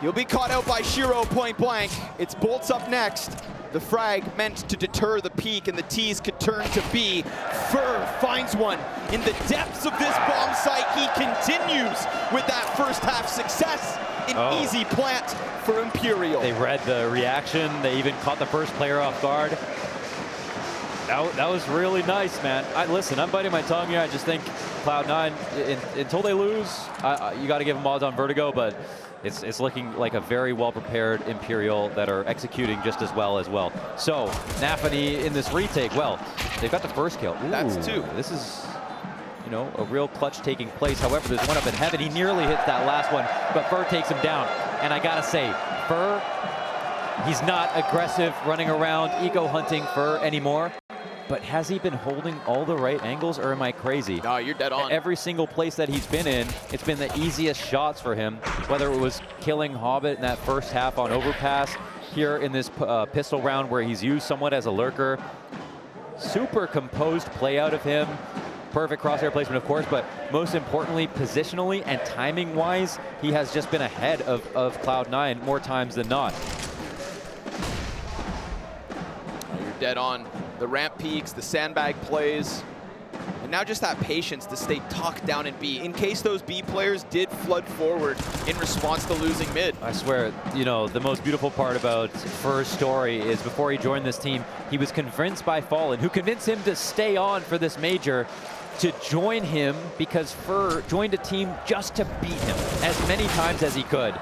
He'll be caught out by Shiro point blank. It's Bolts up next. The frag meant to deter the peak, and the T's could turn to B. Fur finds one in the depths of this bomb site. He continues with that first half success. An easy plant for Imperial. They read the reaction. They even caught the first player off guard. That was really nice, man. Listen, I'm biting my tongue here. I just think Cloud9, until they lose, you got to give them odds on Vertigo, but it's looking like a very well-prepared Imperial that are executing just as well. So, Nafany in this retake, well, they've got the first kill. Ooh, that's 2. This is, you know, a real clutch taking place. However, there's one up in heaven. He nearly hits that last one, but Fur takes him down. And I gotta say, Fur, he's not aggressive running around eco hunting Fur anymore. But has he been holding all the right angles, or am I crazy? No, you're dead on. Every single place that he's been in, it's been the easiest shots for him, whether it was killing Hobbit in that first half on overpass, here in this pistol round where he's used somewhat as a lurker. Super composed play out of him. Perfect crosshair placement, of course, but most importantly, positionally and timing-wise, he has just been ahead of Cloud9 more times than not. You're dead on. The ramp peaks, the sandbag plays, and now just that patience to stay tucked down in B in case those B players did flood forward in response to losing mid. I swear, you know, the most beautiful part about Fur's story is before he joined this team, he was convinced by Fallen, who convinced him to stay on for this major, to join him because Fur joined a team just to beat him as many times as he could.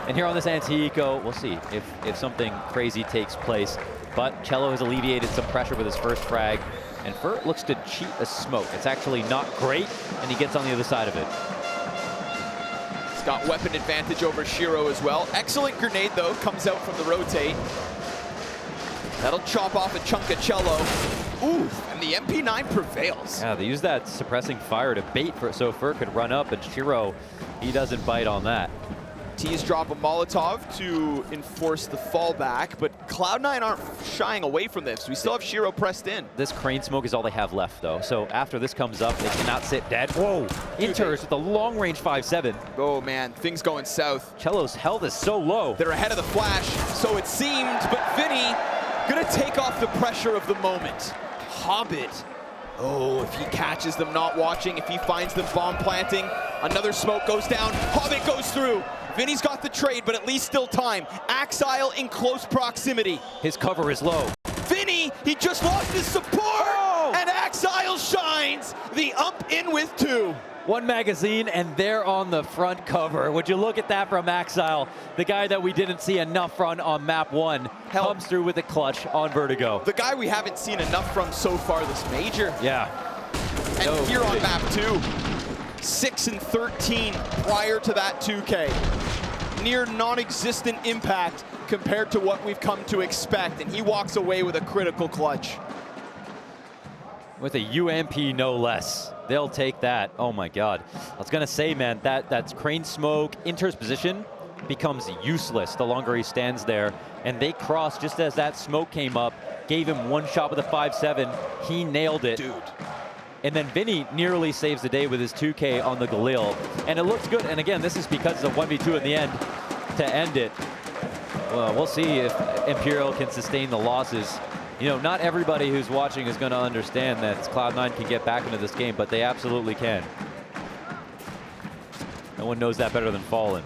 And here on this anti-eco, we'll see if something crazy takes place. But Cello has alleviated some pressure with his first frag, and Fur looks to cheat a smoke. It's actually not great, and he gets on the other side of it. He's got weapon advantage over Shiro as well. Excellent grenade, though, comes out from the rotate. That'll chop off a chunk of Cello. Ooh, and the MP9 prevails. Yeah, they use that suppressing fire to bait so Fur could run up, and Shiro, he doesn't bite on that. T's drop a Molotov to enforce the fallback, but Cloud9 aren't shying away from this. We still have Shiro pressed in. This crane smoke is all they have left, though. So after this comes up, they cannot sit dead. Whoa! Inters with a long-range 5-7. Oh, man, things going south. Cello's health is so low. They're ahead of the flash, so it seemed, but VINI gonna take off the pressure of the moment. Hobbit. Oh, if he catches them not watching, if he finds them bomb planting, another smoke goes down, Hobbit goes through. VINI's got the trade, but at least still time. Axile in close proximity. His cover is low. VINI, he just lost his support, and Axile shines. The ump in with 2. One magazine, and they're on the front cover. Would you look at that from Axile, the guy that we didn't see enough from on map 1, comes through with a clutch on Vertigo. The guy we haven't seen enough from so far this major. Yeah. And here on map 2, 6 and 13 prior to that 2K. Near non-existent impact compared to what we've come to expect, and he walks away with a critical clutch. With a UMP, no less. They'll take that. Oh my God. I was gonna say, man, that's crane smoke. Inter's position becomes useless the longer he stands there. And they cross just as that smoke came up, gave him one shot with a 5-7. He nailed it. Dude. And then VINI nearly saves the day with his 2K on the Galil. And it looks good. And again, this is because of 1v2 in the end to end it. Well, we'll see if Imperial can sustain the losses. You know, not everybody who's watching is going to understand that Cloud9 can get back into this game, but they absolutely can. No one knows that better than Fallen.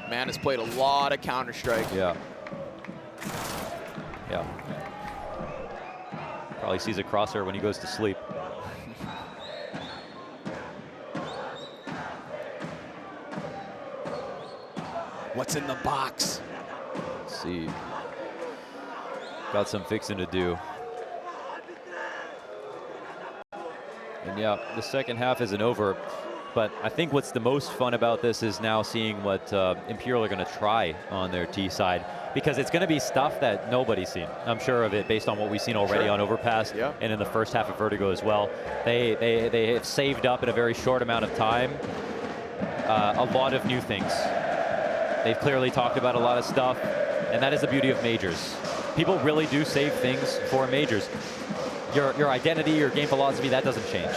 Man has played a lot of Counter-Strike. Yeah. Yeah. Probably sees a crosshair when he goes to sleep. What's in the box? Let's see. Got some fixing to do. And yeah, the second half isn't over. But I think what's the most fun about this is now seeing what Imperial are going to try on their T side. Because it's going to be stuff that nobody's seen. I'm sure of it based on what we've seen already on Overpass and in the first half of Vertigo as well. They have saved up in a very short amount of time a lot of new things. They've clearly talked about a lot of stuff, and that is the beauty of majors. people really do save things for majors. Your identity, your game philosophy, that doesn't change.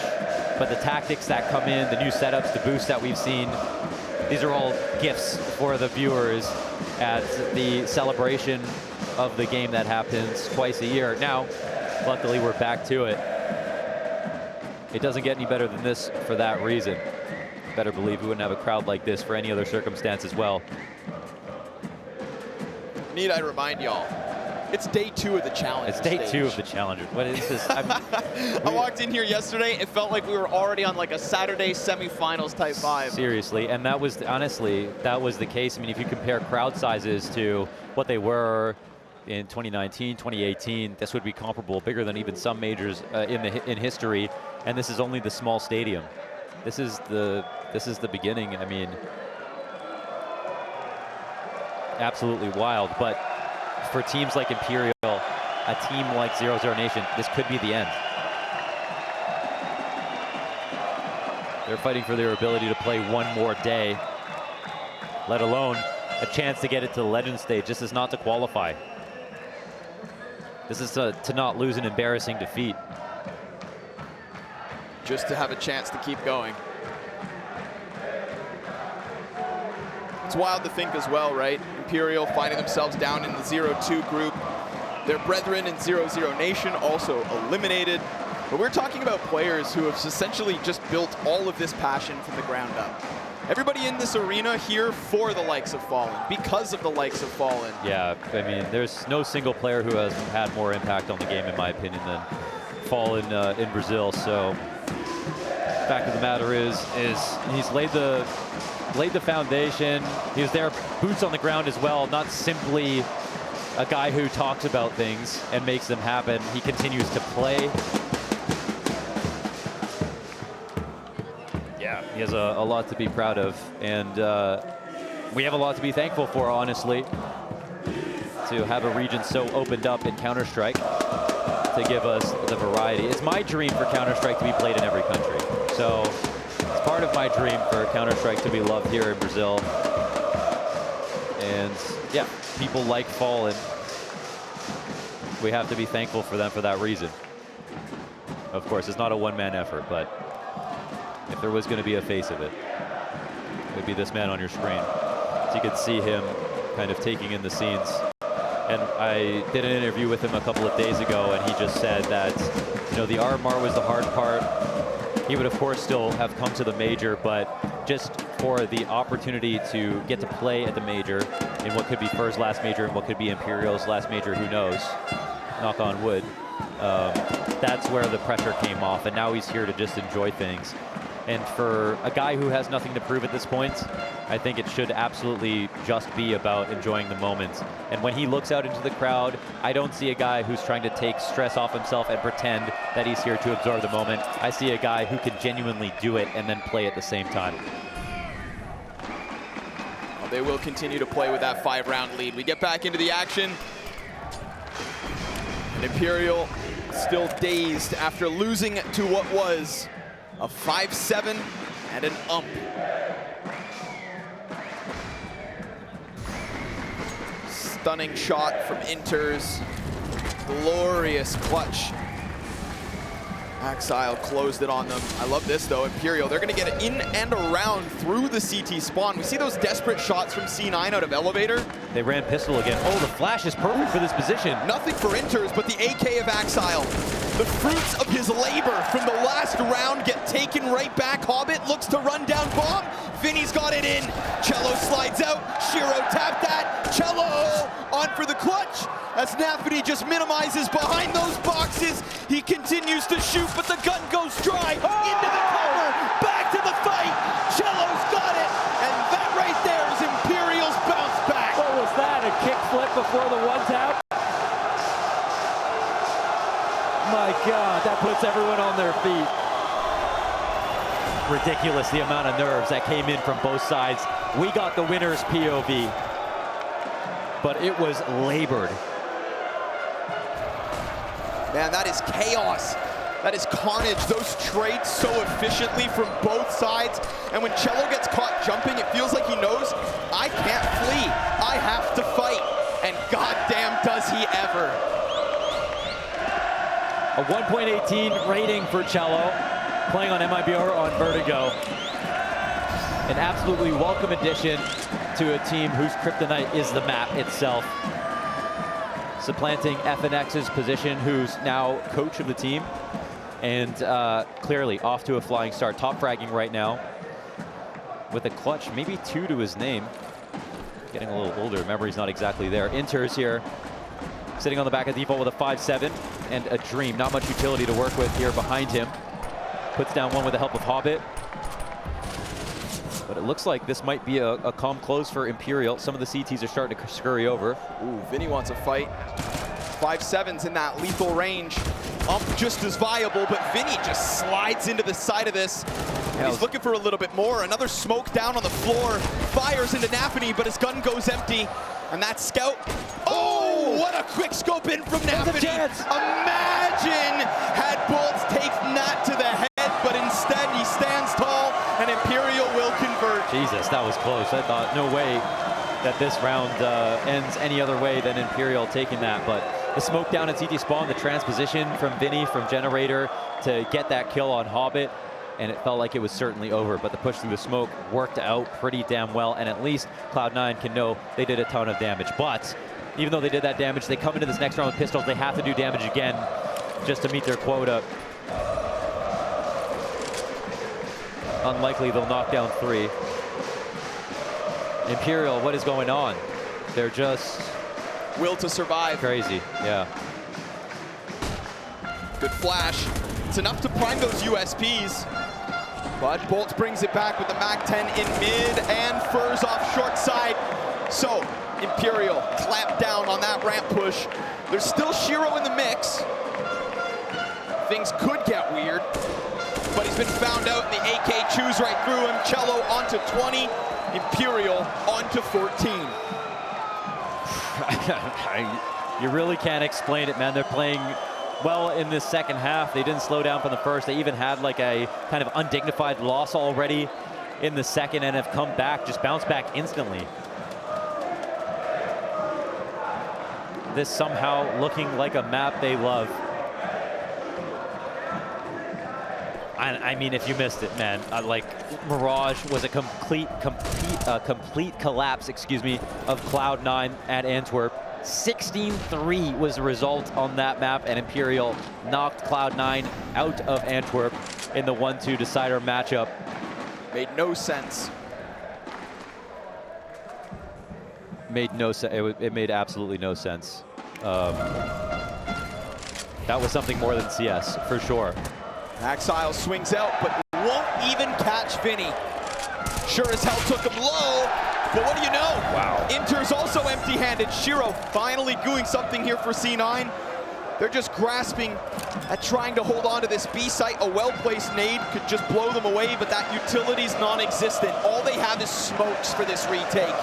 But the tactics that come in, the new setups, the boosts that we've seen, these are all gifts for the viewers at the celebration of the game that happens twice a year. Now, luckily, we're back to it. It doesn't get any better than this for that reason. Better believe we wouldn't have a crowd like this for any other circumstance as well. Need I remind y'all, it's day 2 of the challenge. It's day 2 of the Challenger. What is this? I walked in here yesterday, it felt like we were already on like a Saturday semifinals type vibe. Seriously, and that was, honestly, that was the case. I mean, if you compare crowd sizes to what they were in 2019, 2018, this would be comparable, bigger than even some majors in history, and this is only the small stadium. This is the beginning. I mean, absolutely wild, but for teams like Imperial, a team like 00 Nation, this could be the end. They're fighting for their ability to play one more day, let alone a chance to get it to the Legend stage. This is not to qualify. This is to not lose an embarrassing defeat. Just to have a chance to keep going. It's wild to think as well, right? Imperial finding themselves down in the 0-2 group. Their brethren in 00 Nation also eliminated. But we're talking about players who have essentially just built all of this passion from the ground up. Everybody in this arena here for the likes of Fallen, because of the likes of Fallen. Yeah, I mean, there's no single player who has had more impact on the game, in my opinion, than Fallen in Brazil. So, fact of the matter is he's laid the foundation. He was there, boots on the ground as well, not simply a guy who talks about things and makes them happen. He continues to play. Yeah, he has a lot to be proud of, and we have a lot to be thankful for, honestly, to have a region so opened up in Counter-Strike to give us the variety. It's my dream for Counter-Strike to be played in every country. So it's part of my dream for Counter-Strike to be loved here in Brazil. And yeah, people like Fallen, we have to be thankful for them for that reason. Of course, it's not a one-man effort, but if there was going to be a face of it, it would be this man on your screen. So you could see him kind of taking in the scenes. And I did an interview with him a couple of days ago, and he just said that, you know, the RMR was the hard part. He would, of course, still have come to the major, but just for the opportunity to get to play at the major in what could be Fur's last major and what could be Imperial's last major, who knows, knock on wood, that's where the pressure came off, and now he's here to just enjoy things. And for a guy who has nothing to prove at this point, I think it should absolutely just be about enjoying the moment. And when he looks out into the crowd, I don't see a guy who's trying to take stress off himself and pretend that he's here to absorb the moment. I see a guy who can genuinely do it and then play at the same time. Well, they will continue to play with that 5-round lead. We get back into the action. And Imperial still dazed after losing to what was a 5-7 and an ump. Stunning shot from Inters. Glorious clutch. Axile closed it on them. I love this though, Imperial. They're gonna get it in and around through the CT spawn. We see those desperate shots from C9 out of Elevator. They ran pistol again. Oh, the flash is perfect for this position. Nothing for Inters, but the AK of Axile. The fruits of his labor from the last round get taken right back. Hobbit looks to run down bomb. VINI's got it in. Cello slides out. Shiro tapped that. Cello on for the clutch. As Nafity just minimizes behind those boxes. He continues to shoot, but the gun goes dry. Into the cover. Back to the fight. Cello's got it. And that right there is Imperial's bounce back. What was that? A kick flip before the one tap? My God, that puts everyone on their feet. Ridiculous, the amount of nerves that came in from both sides. We got the winner's POV, but it was labored. Man, that is chaos. That is carnage. Those trades so efficiently from both sides. And when Cello gets caught jumping, it feels like he knows, I can't flee. I have to fight. And goddamn does he ever. A 1.18 rating for Cello, playing on MIBR on Vertigo. An absolutely welcome addition to a team whose kryptonite is the map itself. Supplanting FNX's position, who's now coach of the team. And clearly off to a flying start. Top fragging right now with a clutch, maybe 2 to his name. Getting a little older, memory's not exactly there. Inter's here, sitting on the back of default with a 5-7 and a Dream. Not much utility to work with here behind him. Puts down one with the help of Hobbit. But it looks like this might be a calm close for Imperial. Some of the CTs are starting to scurry over. Ooh, VINI wants a fight. 5-7's in that lethal range. Just as viable, but VINI just slides into the side of this. And he's looking for a little bit more. Another smoke down on the floor. Fires into Nafany, but his gun goes empty. And that scout. Oh, what a quick scope in from Nafany. Imagine had Bolts taken that to the head, but instead he stands tall and Imperial will convert. Jesus, that was close. I thought, no way that this round ends any other way than Imperial taking that. But the smoke down at CT spawn, the transposition from VINI, from Generator to get that kill on Hobbit, and it felt like it was certainly over, but the push through the smoke worked out pretty damn well, and at least Cloud9 can know they did a ton of damage. But even though they did that damage, they come into this next round with pistols. They have to do damage again just to meet their quota. Unlikely they'll knock down 3. Imperial, what is going on? They're just... will to survive. Crazy, yeah. Good flash. It's enough to prime those USPs. But Bolts brings it back with the MAC-10 in mid and Furs off short side. So Imperial clamped down on that ramp push. There's still Shiro in the mix. Things could get weird, but he's been found out and the AK chews right through him. Cello onto 20, Imperial onto 14. You really can't explain it, man. They're playing well in this second half. They didn't slow down from the first. They even had like a kind of undignified loss already in the second and have come back, just bounced back instantly. This somehow looking like a map they love. I mean, if you missed it, man, like Mirage was a complete collapse, excuse me, of Cloud9 at Antwerp. 16-3 was the result on that map, and Imperial knocked Cloud9 out of Antwerp in the 1-2 decider matchup. Made no sense. Made no sense. It made absolutely no sense. That was something more than CS, for sure. Axile swings out, but won't even catch VINI. Sure as hell took him low, but what do you know? Wow. Inter's also empty-handed. Shiro finally doing something here for C9. They're just grasping at trying to hold on to this B site. A well-placed nade could just blow them away, but that utility's non-existent. All they have is smokes for this retake.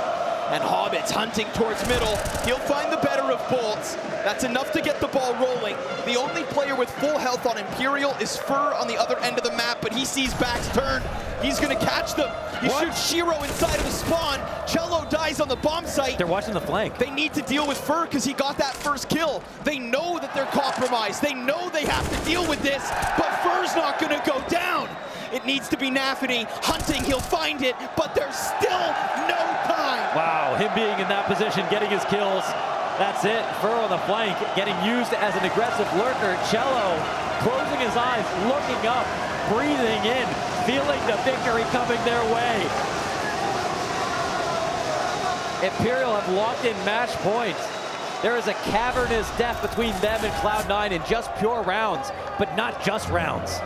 And Hobbit's hunting towards middle. He'll find the better of Bolts. That's enough to get the ball rolling. The only player with full health on Imperial is Fur on the other end of the map, but he sees backs turn. He's gonna catch them. He shoots Shiro inside of the spawn. Cello dies on the bomb site. They're watching the flank. They need to deal with Fur because he got that first kill. They know that they're compromised. They know they have to deal with this, but Fur's not gonna go down. It needs to be Nafany hunting. He'll find it, but there's still no time. Wow, him being in that position, getting his kills. That's it. Fur on the flank, getting used as an aggressive lurker. Cello closing his eyes, looking up, breathing in, feeling the victory coming their way. Imperial have locked in match point. There is a cavernous death between them and Cloud9 in just pure rounds, but not just rounds.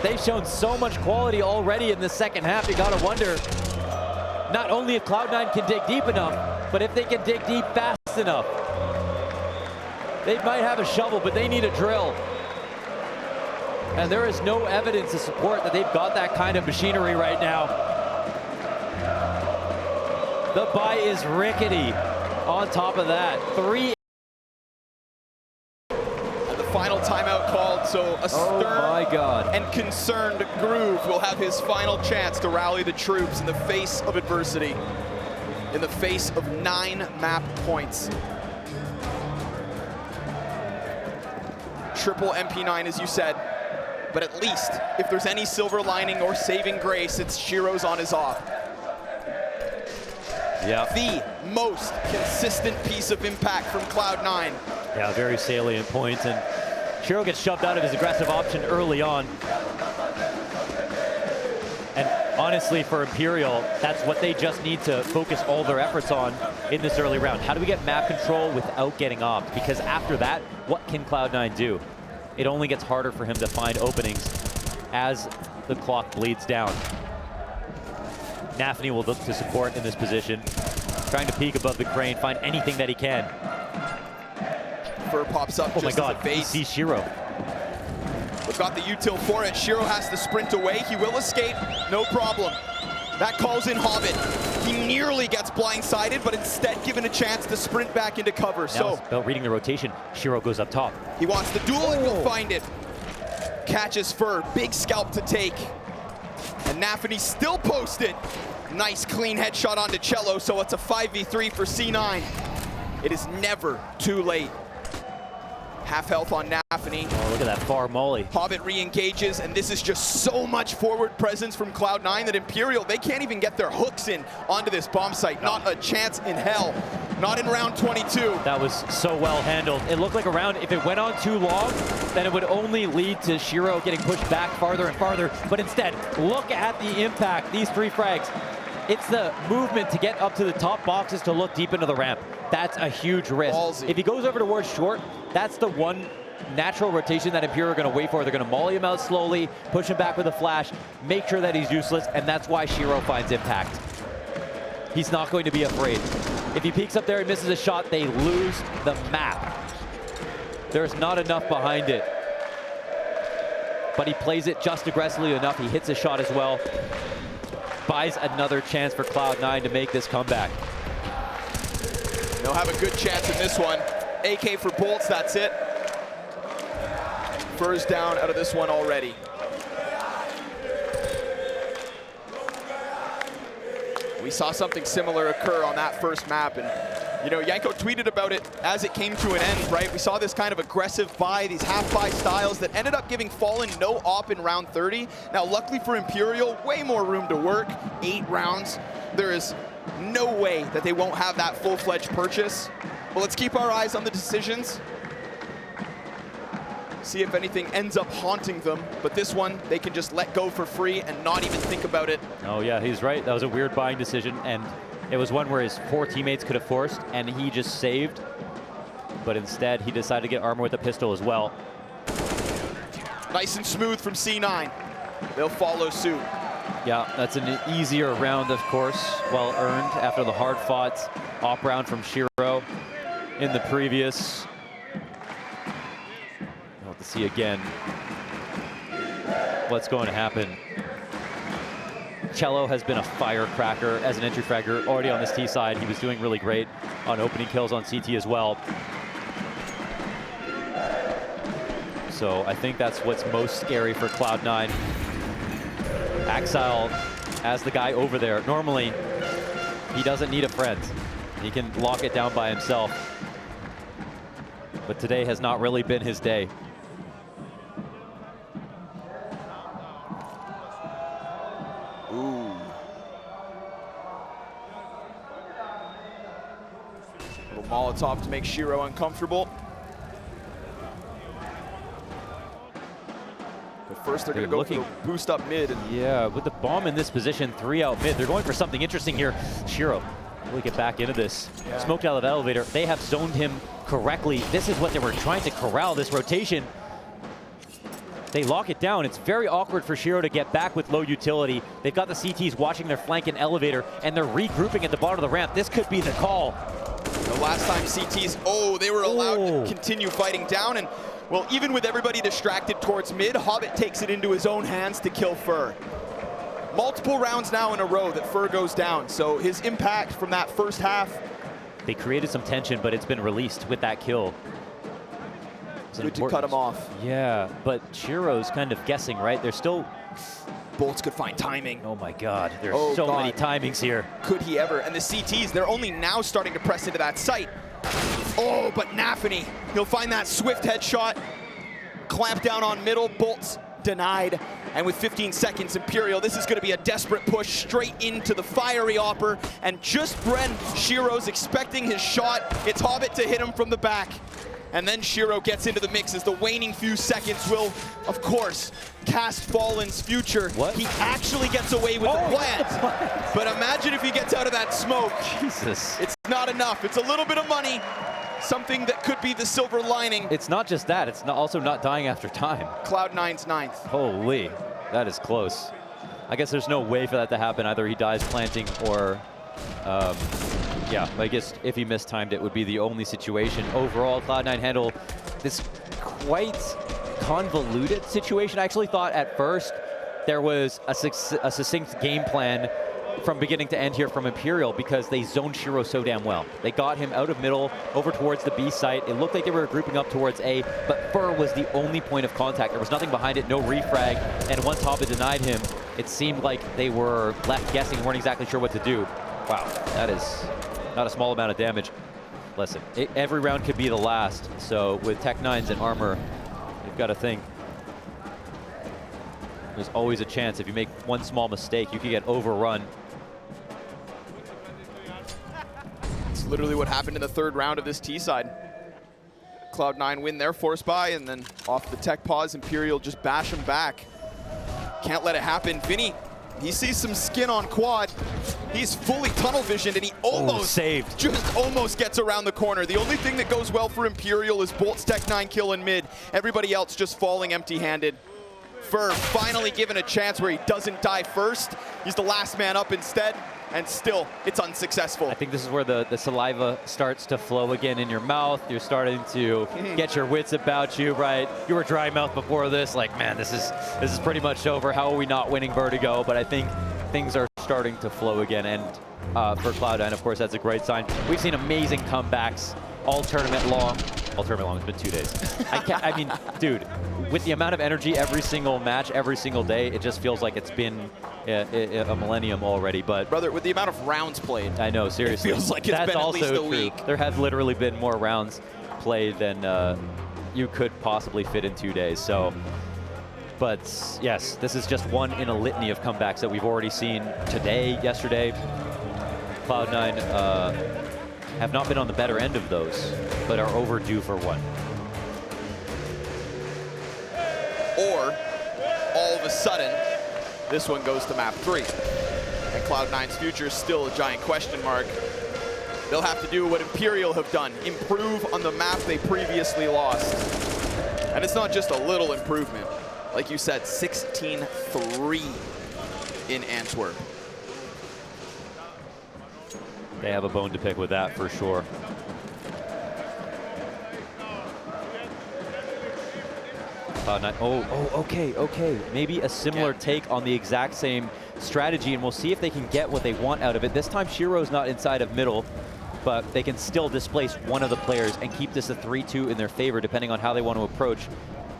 They've shown so much quality already in the second half. You gotta wonder, not only if Cloud9 can dig deep enough, but if they can dig deep fast enough. They might have a shovel, but they need a drill. And there is no evidence to support that they've got that kind of machinery right now. The buy is rickety on top of that. 3. Final timeout called, so a stern and concerned Groove will have his final chance to rally the troops in the face of adversity, in the face of 9 map points. triple MP9, as you said. But at least, if there's any silver lining or saving grace, it's Shiro's on his off. Yeah. The most consistent piece of impact from Cloud9. Yeah, very salient point, and Shiro gets shoved out of his aggressive option early on. And honestly, for Imperial, that's what they just need to focus all their efforts on in this early round. How do we get map control without getting opped? Because after that, what can Cloud9 do? It only gets harder for him to find openings as the clock bleeds down. Nafany will look to support in this position, trying to peek above the crane, find anything that he can. Fur pops up Oh just my God, as a base. he sees Shiro. We've got the util for it. Shiro has to sprint away. He will escape, no problem. That calls in Hobbit. He nearly gets blindsided, but instead given a chance to sprint back into cover. Now So it's about reading the rotation. Shiro goes up top. he wants the duel and will find it. Catches Fur, big scalp to take. And Nafany still posted. Nice clean headshot onto Cello, so it's a 5v3 for C9. It is never too late. Half health on Nafany. Oh, look at that far molly. Hobbit re-engages, and this is just so much forward presence from Cloud9 that Imperial, they can't even get their hooks in onto this bomb site. Not a chance in hell. Not in round 22. That was so well handled. It looked like a round, if it went on too long, then it would only lead to Shiro getting pushed back farther and farther. But instead, look at the impact, these 3 frags. It's the movement to get up to the top boxes to look deep into the ramp. That's a huge risk. Ballsy. If he goes over towards short, that's the one natural rotation that Imperial are going to wait for. They're going to molly him out slowly, push him back with a flash, make sure that he's useless, and that's why Shiro finds impact. He's not going to be afraid. If he peeks up there and misses a shot, they lose the map. There's not enough behind it. But he plays it just aggressively enough. He hits a shot as well. Buys another chance for Cloud9 to make this comeback. They'll have a good chance in this one. AK for bolts, that's it. Fur's down out of this one already. We saw something similar occur on that first map, and you know, Yanko tweeted about it as it came to an end, right? We saw this kind of aggressive buy, these half-buy styles that ended up giving Fallen no op in round 30. Now, luckily for Imperial, way more room to work, 8 rounds. There is no way that they won't have that full-fledged purchase. But let's keep our eyes on the decisions. See if anything ends up haunting them. But this one, they can just let go for free and not even think about it. Oh yeah, he's right. That was a weird buying decision, and it was one where his 4 teammates could have forced, and he just saved. But instead, he decided to get armor with a pistol as well. Nice and smooth from C9. They'll follow suit. Yeah, that's an easier round, of course, well earned after the hard-fought op round from Shiro in the previous. We'll have to see again what's going to happen. Cello has been a firecracker as an entry fragger already on this T side. He was doing really great on opening kills on CT as well. So I think that's what's most scary for Cloud9. Axile as the guy over there. Normally, he doesn't need a friend. He can lock it down by himself. But today has not really been his day. Ooh. Little Molotov to make Shiro uncomfortable. But first they're going to go for the boost up mid. And yeah, with the bomb in this position, 3 out mid. They're going for something interesting here. Shiro, really get back into this. Yeah. Smoked out of the elevator. They have zoned him correctly. This is what they were trying to corral, this rotation. They lock it down. It's very awkward for Shiro to get back with low utility. They've got the CTs watching their flank and elevator, and they're regrouping at the bottom of the ramp. This could be the call. The last time CTs, they were allowed to continue fighting down. And, well, even with everybody distracted towards mid, Hobbit takes it into his own hands to kill Fur. Multiple rounds now in a row that Fur goes down. So his impact from that first half. They created some tension, but it's been released with that kill. Good to cut him off. Yeah, but Shiro's kind of guessing, right? There's still... Bolts could find timing. Oh my God, there's so many timings here. Could he ever? And the CTs, they're only now starting to press into that site. Oh, but Nafany, he'll find that swift headshot. clamp down on middle. Bolts denied. And with 15 seconds, Imperial, this is going to be a desperate push straight into the fiery Opper. And just when Shiro's expecting his shot, it's Hobbit to hit him from the back. And then Shiro gets into the mix as the waning few seconds will, of course, cast Fallen's future. What? He actually gets away with the plant. But imagine if he gets out of that smoke. Jesus. It's not enough. It's a little bit of money. Something that could be the silver lining. It's not just that, it's also not dying after time. Cloud9's 9th. Holy, that is close. I guess there's no way for that to happen. Either he dies planting or, yeah, I guess if he mistimed it would be the only situation. Overall, Cloud9 handle this quite convoluted situation. I actually thought at first there was a succinct game plan from beginning to end here from Imperial because they zoned Shiro so damn well. They got him out of middle, over towards the B site. It looked like they were grouping up towards A, but Fur was the only point of contact. There was nothing behind it, no refrag, and once Hobbit denied him, it seemed like they were left guessing and weren't exactly sure what to do. Wow, that is not a small amount of damage. Listen, every round could be the last, so with Tech-9s and armor, you've got to think. There's always a chance if you make one small mistake, you could get overrun. It's literally what happened in the third round of this T-side. Cloud9 win their force buy, and then off the tech pause, Imperial just bash them back. Can't let it happen. VINI, he sees some skin on quad. He's fully tunnel visioned, and he almost saved. Just almost gets around the corner. The only thing that goes well for Imperial is Bolt's Tech-9 kill in mid. Everybody else just falling empty-handed. Fur finally given a chance where he doesn't die first. He's the last man up instead, and still, it's unsuccessful. I think this is where the saliva starts to flow again in your mouth. You're starting to get your wits about you, right? You were dry mouth before this, like, man, this is pretty much over. How are we not winning Vertigo? But I think things are starting to flow again, and for Cloud9, of course, that's a great sign. We've seen amazing comebacks all tournament long. All tournament long, it's been 2 days. I mean, dude, with the amount of energy every single match, every single day, it just feels like it's been a millennium already. But brother, with the amount of rounds played, I know, seriously, it feels like it's that's been at also least a true. week. There have literally been more rounds played than you could possibly fit in 2 days. So, but yes, this is just one in a litany of comebacks that we've already seen today, yesterday. Cloud9 have not been on the better end of those, but are overdue for one. Or, all of a sudden, this one goes to map 3. And Cloud9's future is still a giant question mark. They'll have to do what Imperial have done, improve on the map they previously lost. And it's not just a little improvement. Like you said, 16-3 in Antwerp. They have a bone to pick with that for sure. Okay. Maybe a similar take on the exact same strategy, and we'll see if they can get what they want out of it. This time, Shiro's not inside of middle, but they can still displace one of the players and keep this a 3-2 in their favor, depending on how they want to approach,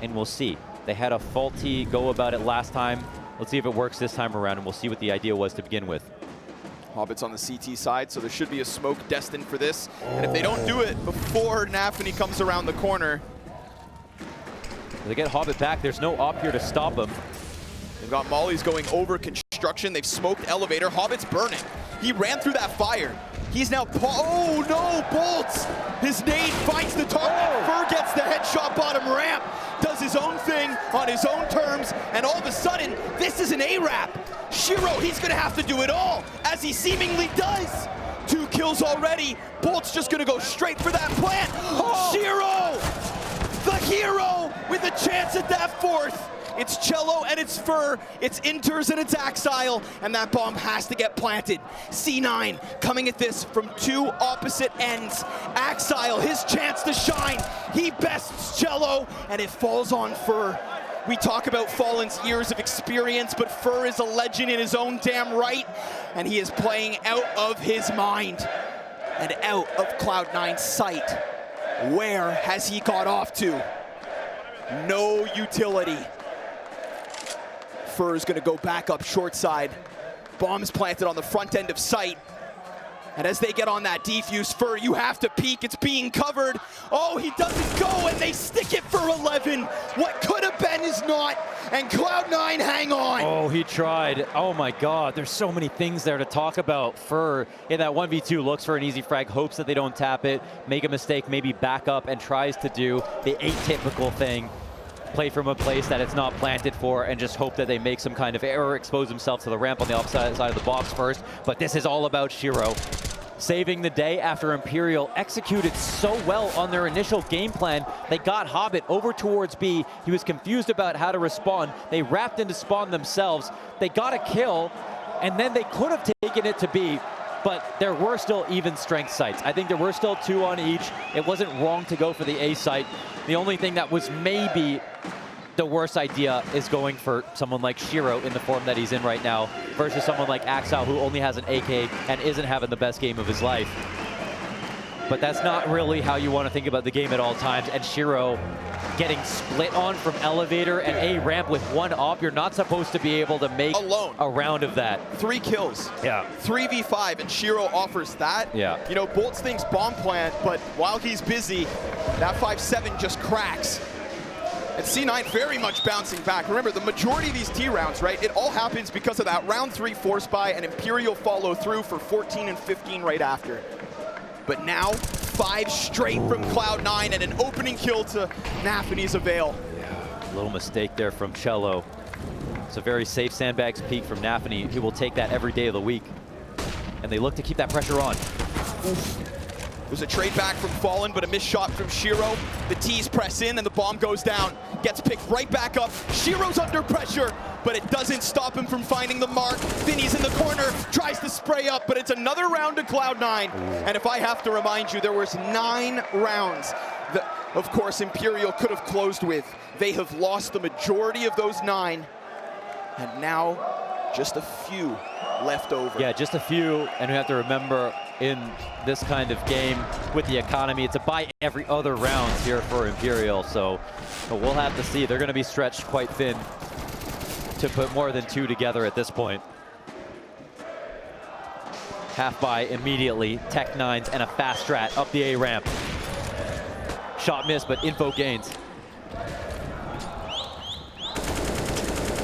and we'll see. They had a faulty go about it last time. Let's see if it works this time around, and we'll see what the idea was to begin with. Hobbit's on the CT side, so there should be a smoke destined for this. And if they don't do it before Nafany comes around the corner, they get Hobbit back. There's no op here to stop him. They've got mollies going over construction. They've smoked elevator. Hobbit's burning. He ran through that fire. He's now, oh no, Bolts! His nade finds the target. Fur gets the headshot bottom ramp, does his own thing on his own terms, and all of a sudden, this is an A-Rap. Shiro, he's gonna have to do it all, as he seemingly does. 2 kills already. Bolt's just gonna go straight for that plant. Shiro, the hero, with a chance at that 4th. It's Cello and it's Fur, it's Inters and it's Axile, and that bomb has to get planted. C9 coming at this from 2 opposite ends. Axile, his chance to shine. He bests Cello, and it falls on Fur. We talk about Fallen's years of experience, but Fur is a legend in his own damn right, and he is playing out of his mind and out of Cloud9's sight. Where has he got off to? No utility. Fur is going to go back up short side. Bombs planted on the front end of site. And as they get on that defuse, Fur, you have to peek. It's being covered. Oh, he doesn't go, and they stick it for 11. What could have been is not, and Cloud9 hang on. Oh, he tried. Oh my God, there's so many things there to talk about. Fur in that 1v2 looks for an easy frag, hopes that they don't tap it, make a mistake, maybe back up, and tries to do the atypical thing. Play from a place that it's not planted for and just hope that they make some kind of error, expose themselves to the ramp on the opposite side of the box first. But this is all about Shiro saving the day after Imperial executed so well on their initial game plan. They got Hobbit over towards B. He was confused about how to respond. They wrapped into spawn themselves. They got a kill, and then they could have taken it to B. But there were still even strength sites. I think there were still 2 on each. It wasn't wrong to go for the A site. The only thing that was maybe the worst idea is going for someone like Shiro in the form that he's in right now versus someone like Axel, who only has an AK and isn't having the best game of his life. But that's not really how you want to think about the game at all times. And Shiro getting split on from elevator and A ramp with 1 op. You're not supposed to be able to make a round of that. 3 kills. Yeah. 3v5, and Shiro offers that. Yeah. You know, Boltz thinks bomb plant, but while he's busy, that 5-7 just cracks. And C9 very much bouncing back. Remember, the majority of these T rounds, right, it all happens because of that round 3 force buy and Imperial follow through for 14 and 15 right after. But now, 5 straight from Cloud9 and an opening kill to Nafany's avail. Yeah, a little mistake there from Cello. It's a very safe sandbags peek from Nafany. He will take that every day of the week. And they look to keep that pressure on. Oof. There's a trade back from Fallen, but a missed shot from Shiro. The T's press in and the bomb goes down. Gets picked right back up. Shiro's under pressure, but it doesn't stop him from finding the mark. VINI's in the corner, tries to spray up, but it's another round to Cloud9. And if I have to remind you, there was 9 rounds that, of course, Imperial could have closed with. They have lost the majority of those 9, and now just a few left over. Yeah, just a few, and we have to remember in this kind of game with the economy, it's a buy every other round here for Imperial, so we'll have to see. They're going to be stretched quite thin to put more than 2 together at this point. Half buy immediately, Tech 9s and a fast strat up the A ramp. Shot missed, but info gains.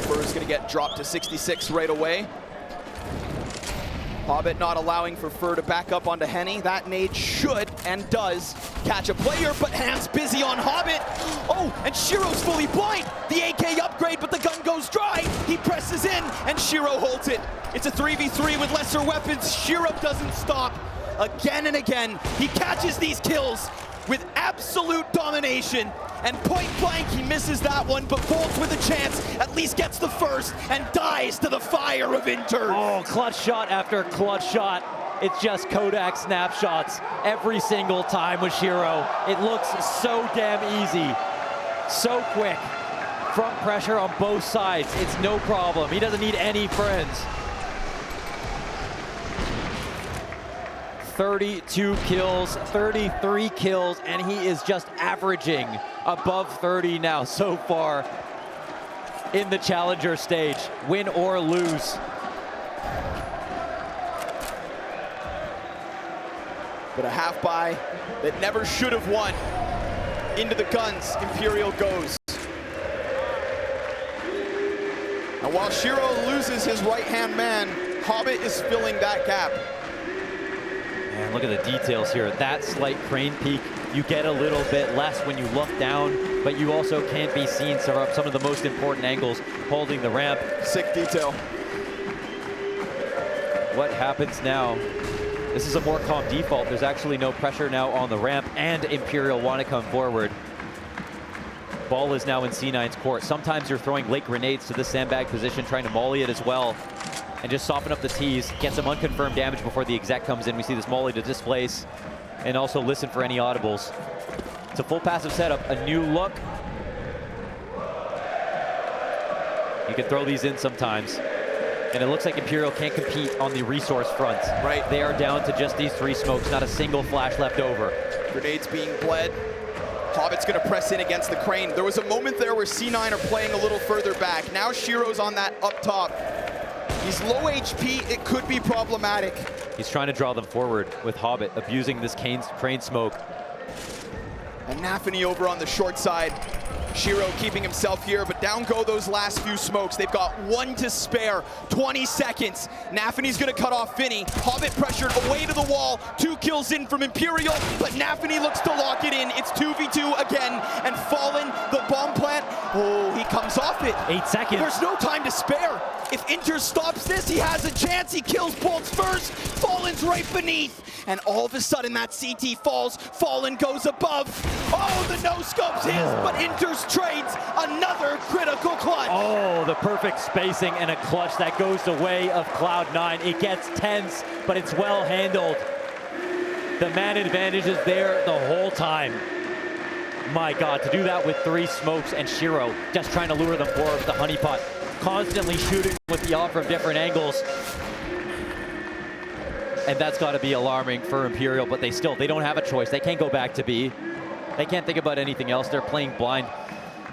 Fur's going to get dropped to 66 right away. Hobbit not allowing for Fur to back up onto Henny. That nade should and does catch a player, but hands busy on Hobbit. Oh, and Shiro's fully blind. The AK upgrade, but the gun goes dry. He presses in, and Shiro holds it. It's a 3v3 with lesser weapons. Shiro doesn't stop. Again and again, he catches these kills with absolute domination. And point blank, he misses that one, but Boltz with a chance, at least gets the first and dies to the fire of Inter. Oh, clutch shot after clutch shot. It's just Kodak snapshots every single time with Shiro. It looks so damn easy, so quick. Front pressure on both sides, it's no problem. He doesn't need any friends. 32 kills, 33 kills, and he is just averaging above 30 now so far in the challenger stage, win or lose. But a half buy that never should have won. Into the guns, Imperial goes. And while Shiro loses his right-hand man, Hobbit is filling that gap. And look at the details here. That slight crane peak, you get a little bit less when you look down, but you also can't be seen from some of the most important angles holding the ramp. Sick detail. What happens now? This is a more calm default. There's actually no pressure now on the ramp, and Imperial want to come forward. Ball is now in C9's court. Sometimes you're throwing late grenades to the sandbag position, trying to molly it as well, and just soften up the T's, get some unconfirmed damage before the exec comes in. We see this molly to displace, and also listen for any audibles. It's a full passive setup, a new look. You can throw these in sometimes. And it looks like Imperial can't compete on the resource front. Right. They are down to just these 3 smokes, not a single flash left over. Grenades being bled. Hobbit's going to press in against the crane. There was a moment there where C9 are playing a little further back. Now Shiro's on that up top. He's low HP, it could be problematic. He's trying to draw them forward with Hobbit, abusing this crane smoke. And Nafany over on the short side. Shiro keeping himself here, but down go those last few smokes. They've got 1 to spare, 20 seconds. Nafany's gonna cut off VINI. Hobbit pressured away to the wall. 2 kills in from Imperial, but Nafany looks to lock it in. It's 2v2 again, and Fallen, the bomb plant, oh, he comes off it. 8 seconds. There's no time to spare. If Inter stops this, he has a chance. He kills Bolts first. Fallen's right beneath. And all of a sudden that CT falls. Fallen goes above. Oh, the no-scope's his, but Inter's trades another critical clutch. Oh, the perfect spacing and a clutch that goes the way of Cloud9. It gets tense, but it's well handled. The man advantage is there the whole time. My God, to do that with 3 smokes and Shiro just trying to lure them forward with the honeypot, constantly shooting with the off from different angles. And that's got to be alarming for Imperial, but they don't have a choice. They can't go back to B. They can't think about anything else. They're playing blind,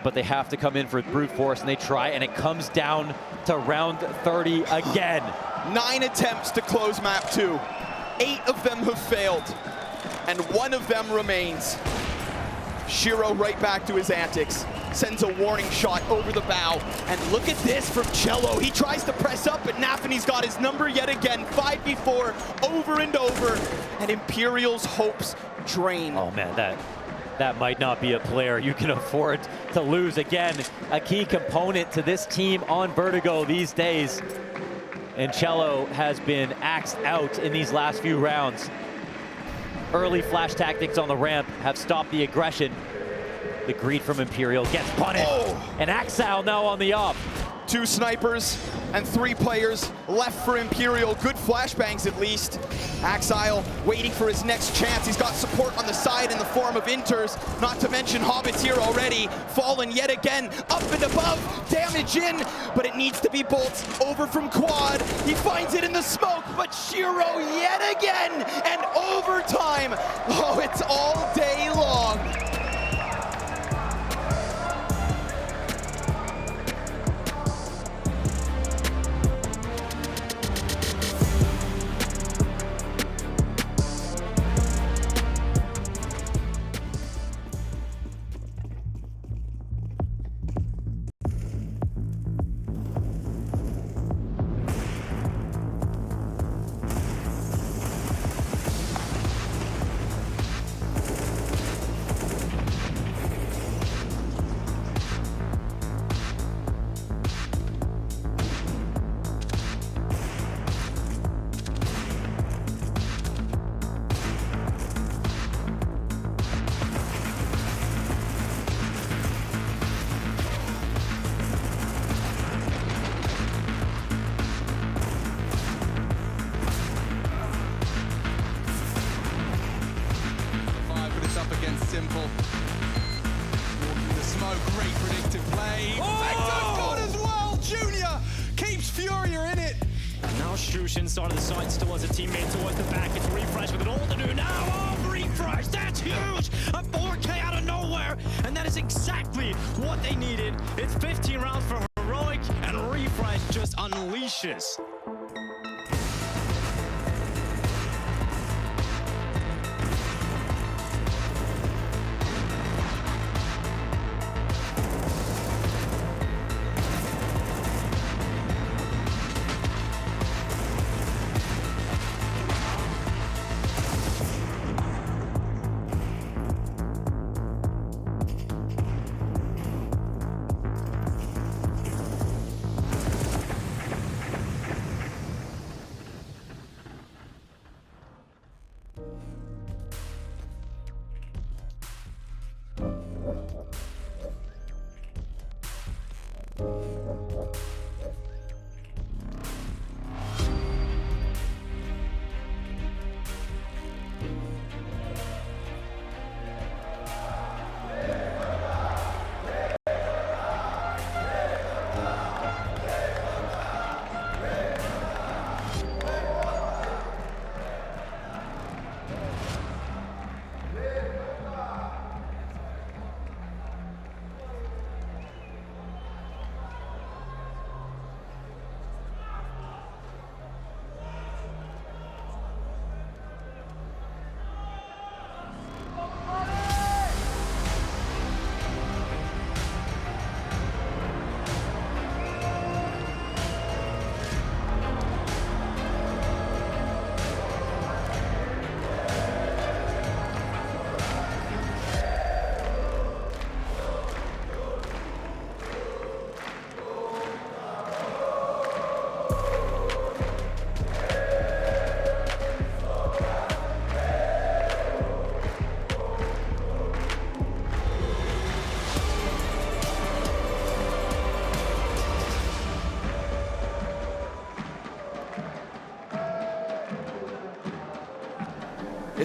but they have to come in for brute force, and they try, and it comes down to round 30 again. 9 attempts to close map 2. 8 of them have failed, and 1 of them remains. Shiro right back to his antics, sends a warning shot over the bow, and look at this from Cello. He tries to press up, but Nafany's got his number yet again. 5v4, over and over, and Imperial's hopes drain. Oh man, that might not be a player you can afford to lose. Again, a key component to this team on Vertigo these days. And Cello has been axed out in these last few rounds. Early flash tactics on the ramp have stopped the aggression. The greed from Imperial gets punted. Oh. And Axile now on the up. 2 snipers and 3 players left for Imperial. Good flashbangs at least. Axile waiting for his next chance. He's got support on the side in the form of Inters, not to mention Hobbit's here already. Fallen yet again, up and above, damage in, but it needs to be Bolts over from Quad. He finds it in the smoke, but Shiro yet again, and overtime. Oh, it's all day long. Simple. Walking the smoke, great predictive play. Vector got as well. Junior keeps Furia in it. Now Strushin started the sights towards a teammate towards the back. It's Refresh with it all to do now. Oh, Refresh, that's huge! A 4K out of nowhere, and that is exactly what they needed. It's 15 rounds for Heroic, and Refresh just unleashes.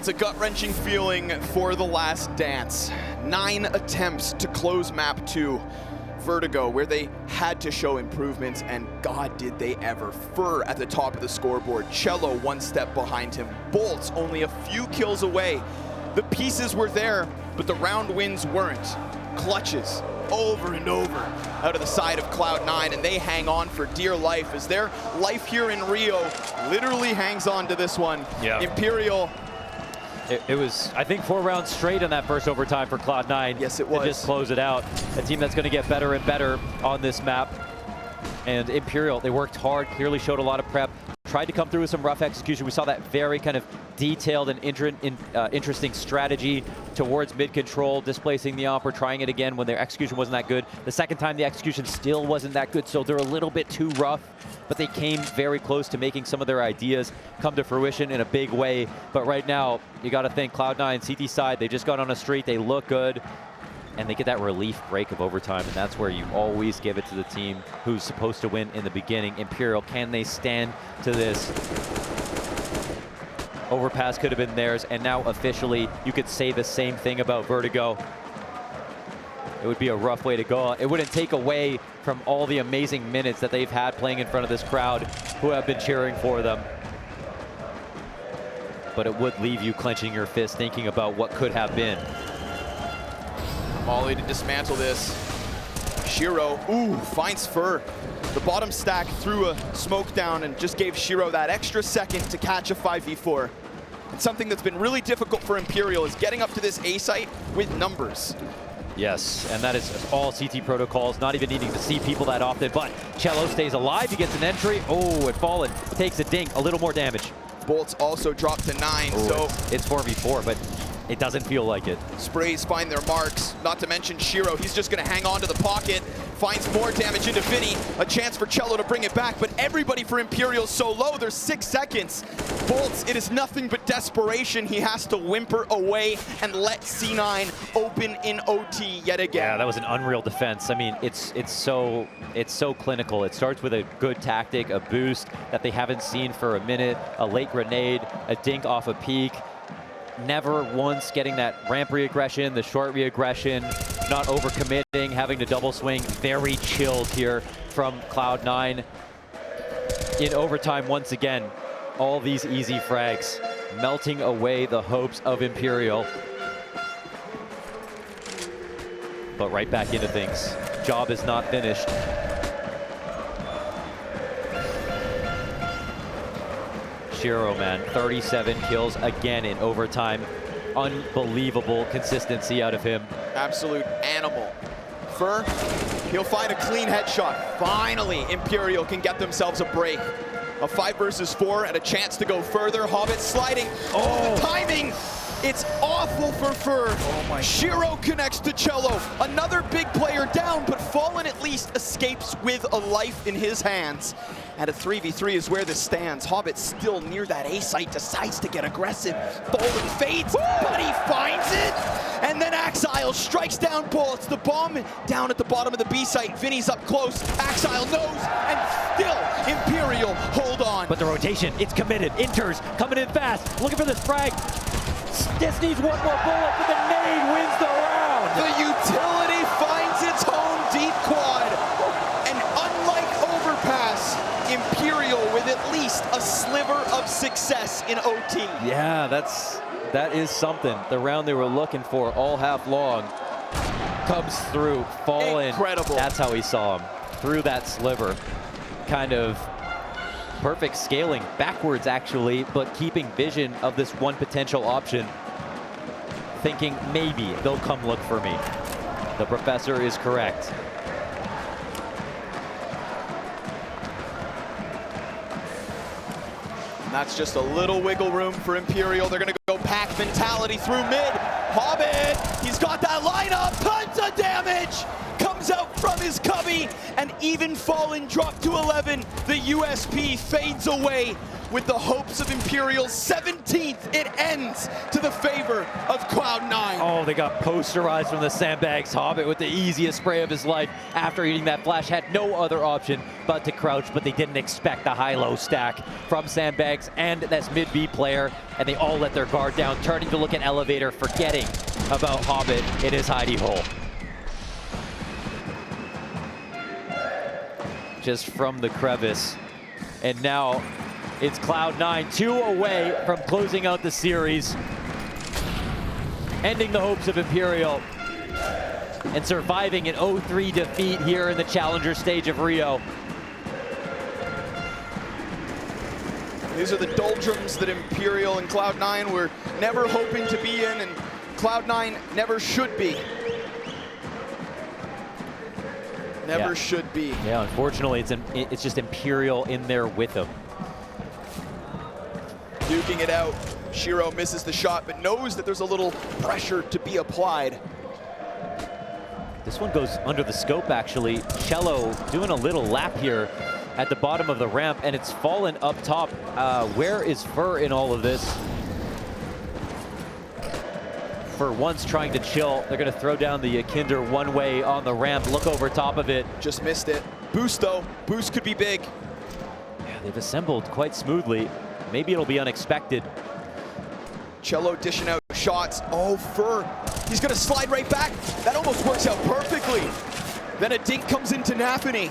It's a gut-wrenching feeling for the last dance. 9 attempts to close map 2. Vertigo, where they had to show improvements, and God did they ever. Fur at the top of the scoreboard. Cello 1 step behind him. Bolts only a few kills away. The pieces were there, but the round wins weren't. Clutches over and over out of the side of Cloud9, and they hang on for dear life as their life here in Rio literally hangs on to this one. Yeah. Imperial. It was, I think, 4 rounds straight in that first overtime for Cloud9. Yes, it was. To just close it out. A team that's going to get better and better on this map. And Imperial, they worked hard, clearly showed a lot of prep, tried to come through with some rough execution. We saw that very kind of detailed and interesting strategy towards mid-control, displacing the Omper, trying it again when their execution wasn't that good. The second time, the execution still wasn't that good, so they're a little bit too rough, but they came very close to making some of their ideas come to fruition in a big way. But right now, you got to think Cloud9, CT side, they just got on a streak, they look good, and they get that relief break of overtime, and that's where you always give it to the team who's supposed to win in the beginning. Imperial, can they stand to this? Overpass could have been theirs, and now officially you could say the same thing about Vertigo. It would be a rough way to go. It wouldn't take away from all the amazing minutes that they've had playing in front of this crowd who have been cheering for them. But it would leave you clenching your fist thinking about what could have been. Molly to dismantle this. Shiro, finds Fur. The bottom stack threw a smoke down and just gave Shiro that extra second to catch a 5v4. And something that's been really difficult for Imperial is getting up to this A site with numbers. Yes, and that is all CT protocols, not even needing to see people that often, but Cello stays alive, he gets an entry. Oh, and Fallen takes a dink, a little more damage. Bolts also dropped to 9, so it's 4v4, but it doesn't feel like it. Sprays find their marks, not to mention Shiro. He's just going to hang on to the pocket, finds more damage into VINI. A chance for Cello to bring it back, but everybody for Imperial so low. There's 6 seconds. Bolts, it is nothing but desperation. He has to whimper away and let C9 open in OT yet again. Yeah, that was an unreal defense. I mean, it's so clinical. It starts with a good tactic, a boost that they haven't seen for a minute, a late grenade, a dink off a peak. Never once getting that ramp re-aggression, the short re-aggression, not overcommitting, having to double swing. Very chilled here from Cloud9. In overtime, once again, all these easy frags, melting away the hopes of Imperial. But right back into things. Job is not finished. Shiro, man, 37 kills again in overtime. Unbelievable consistency out of him. Absolute animal. Fur, he'll find a clean headshot. Finally, Imperial can get themselves a break. A 5 versus 4 and a chance to go further. Hobbit sliding. Oh, the timing! It's awful for Fur. Oh my Shiro God. Connects to Cello. Another big player down, but Fallen at least escapes with a life in his hands. And a 3v3 is where this stands. Hobbit still near that A site, decides to get aggressive. Bolden fades, but he finds it. And then Axile strikes down Bullets. The bomb down at the bottom of the B site. Vinny's up close. Axile knows, and still Imperial hold on. But the rotation, it's committed. Inters coming in fast, looking for this frag. Just needs one more bullet, but the nade wins the round. The utility finds its home deep quad. And unlike Overpass, Imperial with at least a sliver of success in OT. Yeah, that is something. The round they were looking for all half long comes through. Fallen. Incredible. That's how he saw him. Through that sliver. Kind of perfect scaling backwards, actually, but keeping vision of this one potential option. Thinking maybe they'll come look for me. The professor is correct. And that's just a little wiggle room for Imperial. They're going to go pack mentality through mid. Hobbit, he's got that lineup. Tons of damage. Comes comes out from his cubby, and even Fallen dropped to 11. The USP fades away with the hopes of Imperial's 17th. It ends to the favor of Cloud9. Oh, they got posterized from the sandbags. Hobbit with the easiest spray of his life after eating that flash. Had no other option but to crouch, but they didn't expect the high-low stack from sandbags and this mid-B player, and they all let their guard down, turning to look at Elevator, forgetting about Hobbit in his hidey hole. Just from the crevice. And now it's Cloud9, 2 away from closing out the series, ending the hopes of Imperial, and surviving an 0-3 defeat here in the challenger stage of Rio. These are the doldrums that Imperial and Cloud9 were never hoping to be in, and Cloud9 never should be. Never should be. Yeah, unfortunately, it's just Imperial in there with them. Duking it out. Shiro misses the shot, but knows that there's a little pressure to be applied. This one goes under the scope, actually. Cello doing a little lap here at the bottom of the ramp, and it's Fallen up top. Where is Fur in all of this? For once trying to chill. They're going to throw down the Kinder one way on the ramp. Look over top of it. Just missed it. Boost, though. Boost could be big. Yeah, they've assembled quite smoothly. Maybe it'll be unexpected. Cello dishing out shots. Oh, Fur. He's going to slide right back. That almost works out perfectly. Then a dink comes into Nafany.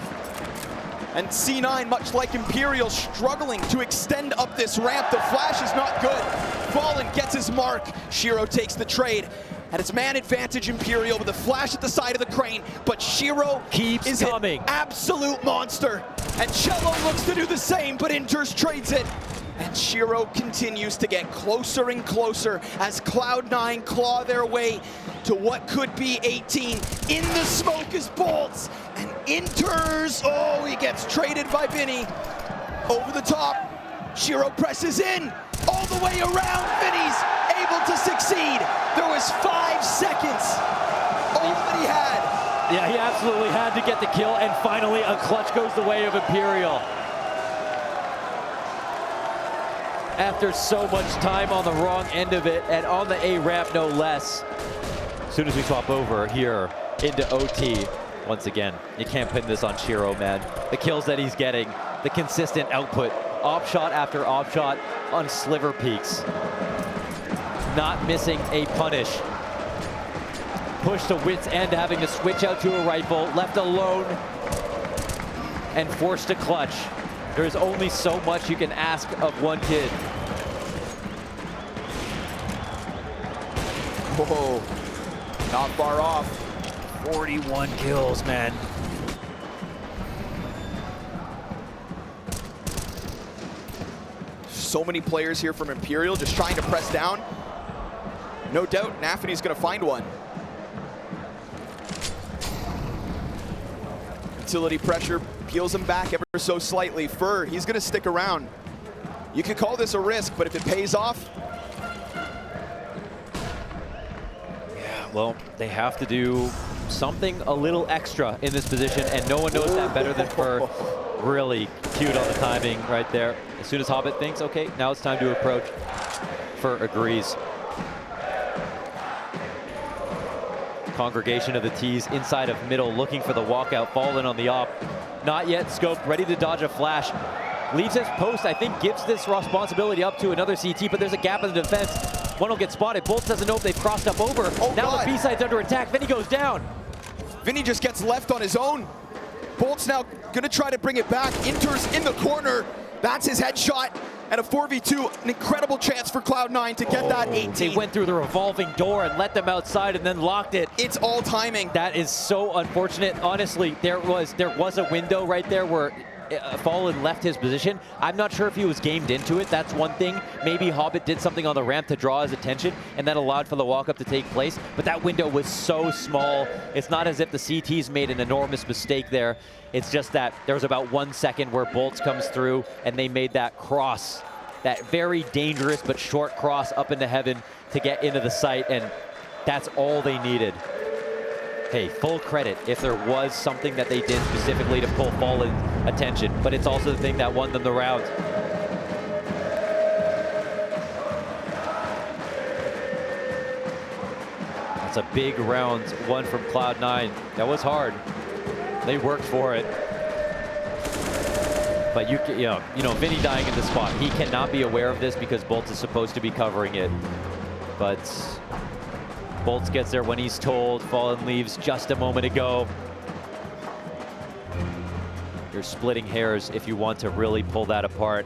And C9, much like Imperial, struggling to extend up this ramp. The flash is not good. Fallen gets his mark. Shiro takes the trade. And it's man advantage Imperial with a flash at the side of the crane. But Shiro keeps coming. An absolute monster. And Cello looks to do the same, but Inters trades it. And Shiro continues to get closer and closer as Cloud9 claw their way to what could be 18. In the smoke is Bolts, and Inters, oh, he gets traded by VINI. Over the top, Shiro presses in, all the way around, VINI's able to succeed. There was 5 seconds, all that he had. Yeah, he absolutely had to get the kill, and finally a clutch goes the way of Imperial. After so much time on the wrong end of it, and on the A ramp no less. As soon as we swap over here into OT, once again, you can't pin this on Shiro, man. The kills that he's getting, the consistent output, op shot after op shot on sliver peaks. Not missing a punish. Pushed to wit's end, having to switch out to a rifle, left alone, and forced to clutch. There's only so much you can ask of one kid. Whoa, not far off. 41 kills, man. So many players here from Imperial just trying to press down. No doubt Nafany's gonna find one. Utility pressure peels him back ever so slightly. Fur, he's gonna stick around. You could call this a risk, but if it pays off. Yeah, well, they have to do something a little extra in this position, and no one knows that better than Fur. Really cute on the timing right there. As soon as Hobbit thinks, okay, now it's time to approach, Fur agrees. Congregation of the T's inside of middle, looking for the walkout. Fallen on the op. Not yet scoped, ready to dodge a flash. Leaves his post, I think gives this responsibility up to another CT, but there's a gap in the defense. One will get spotted. Bolts doesn't know if they've crossed up over. Oh, now God. the B-side's under attack. VINI goes down. VINI just gets left on his own. Bolt's now gonna try to bring it back. Inters in the corner. That's his headshot. And a 4v2, an incredible chance for Cloud9 to get that 18. They went through the revolving door and let them outside and then locked it. It's all timing. That is so unfortunate. Honestly, there was a window right there where Fallen left his position. I'm not sure if he was gamed into it. That's one thing. Maybe Hobbit did something on the ramp to draw his attention, and that allowed for the walk-up to take place. But that window was so small. It's not as if the CTs made an enormous mistake there. It's just that there was about 1 second where Bolts comes through, and they made that cross, that very dangerous but short cross up into heaven to get into the site, and that's all they needed. hey, full credit if there was something that they did specifically to pull Fallen's attention, but it's also the thing that won them the round. That's a big round one from Cloud9. That was hard. They worked for it. But you know, VINI dying in the spot. He cannot be aware of this because Boltz is supposed to be covering it. But Boltz gets there when he's told. Fallen leaves just a moment ago. You're splitting hairs if you want to really pull that apart.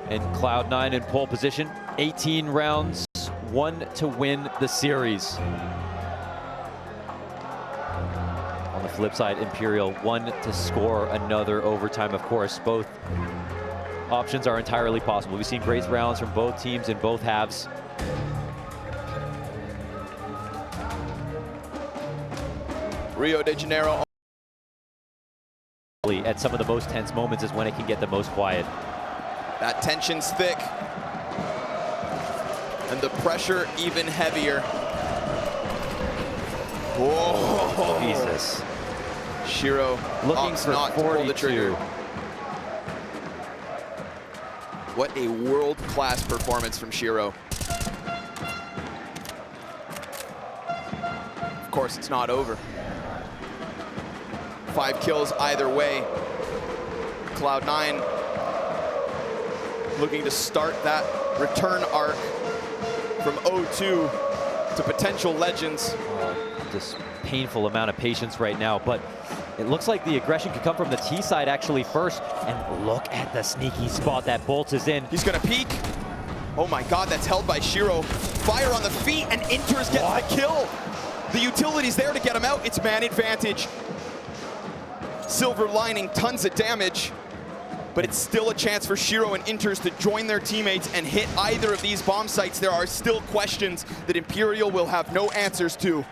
And Cloud9 in pole position. 18 rounds, 1 to win the series. On the flip side, Imperial 1 to score another overtime. Of course, both options are entirely possible. We've seen great rounds from both teams in both halves. Rio de Janeiro. At some of the most tense moments is when it can get the most quiet. That tension's thick. And the pressure even heavier. Whoa. Jesus. Shiro Looking opts for not to pull the trigger. 42. What a world-class performance from Shiro. Of course, it's not over. 5 kills either way. Cloud9 looking to start that return arc from 0-2 to potential legends. This painful amount of patience right now, but it looks like the aggression could come from the T side actually first. And look at the sneaky spot that Boltz is in. He's gonna peek. Oh my God, that's held by Shiro. Fire on the feet and Inters gets the kill. The utility's there to get him out. It's man advantage. Silver lining, tons of damage, but it's still a chance for Shiro and Inters to join their teammates and hit either of these bomb sites. There are still questions that Imperial will have no answers to.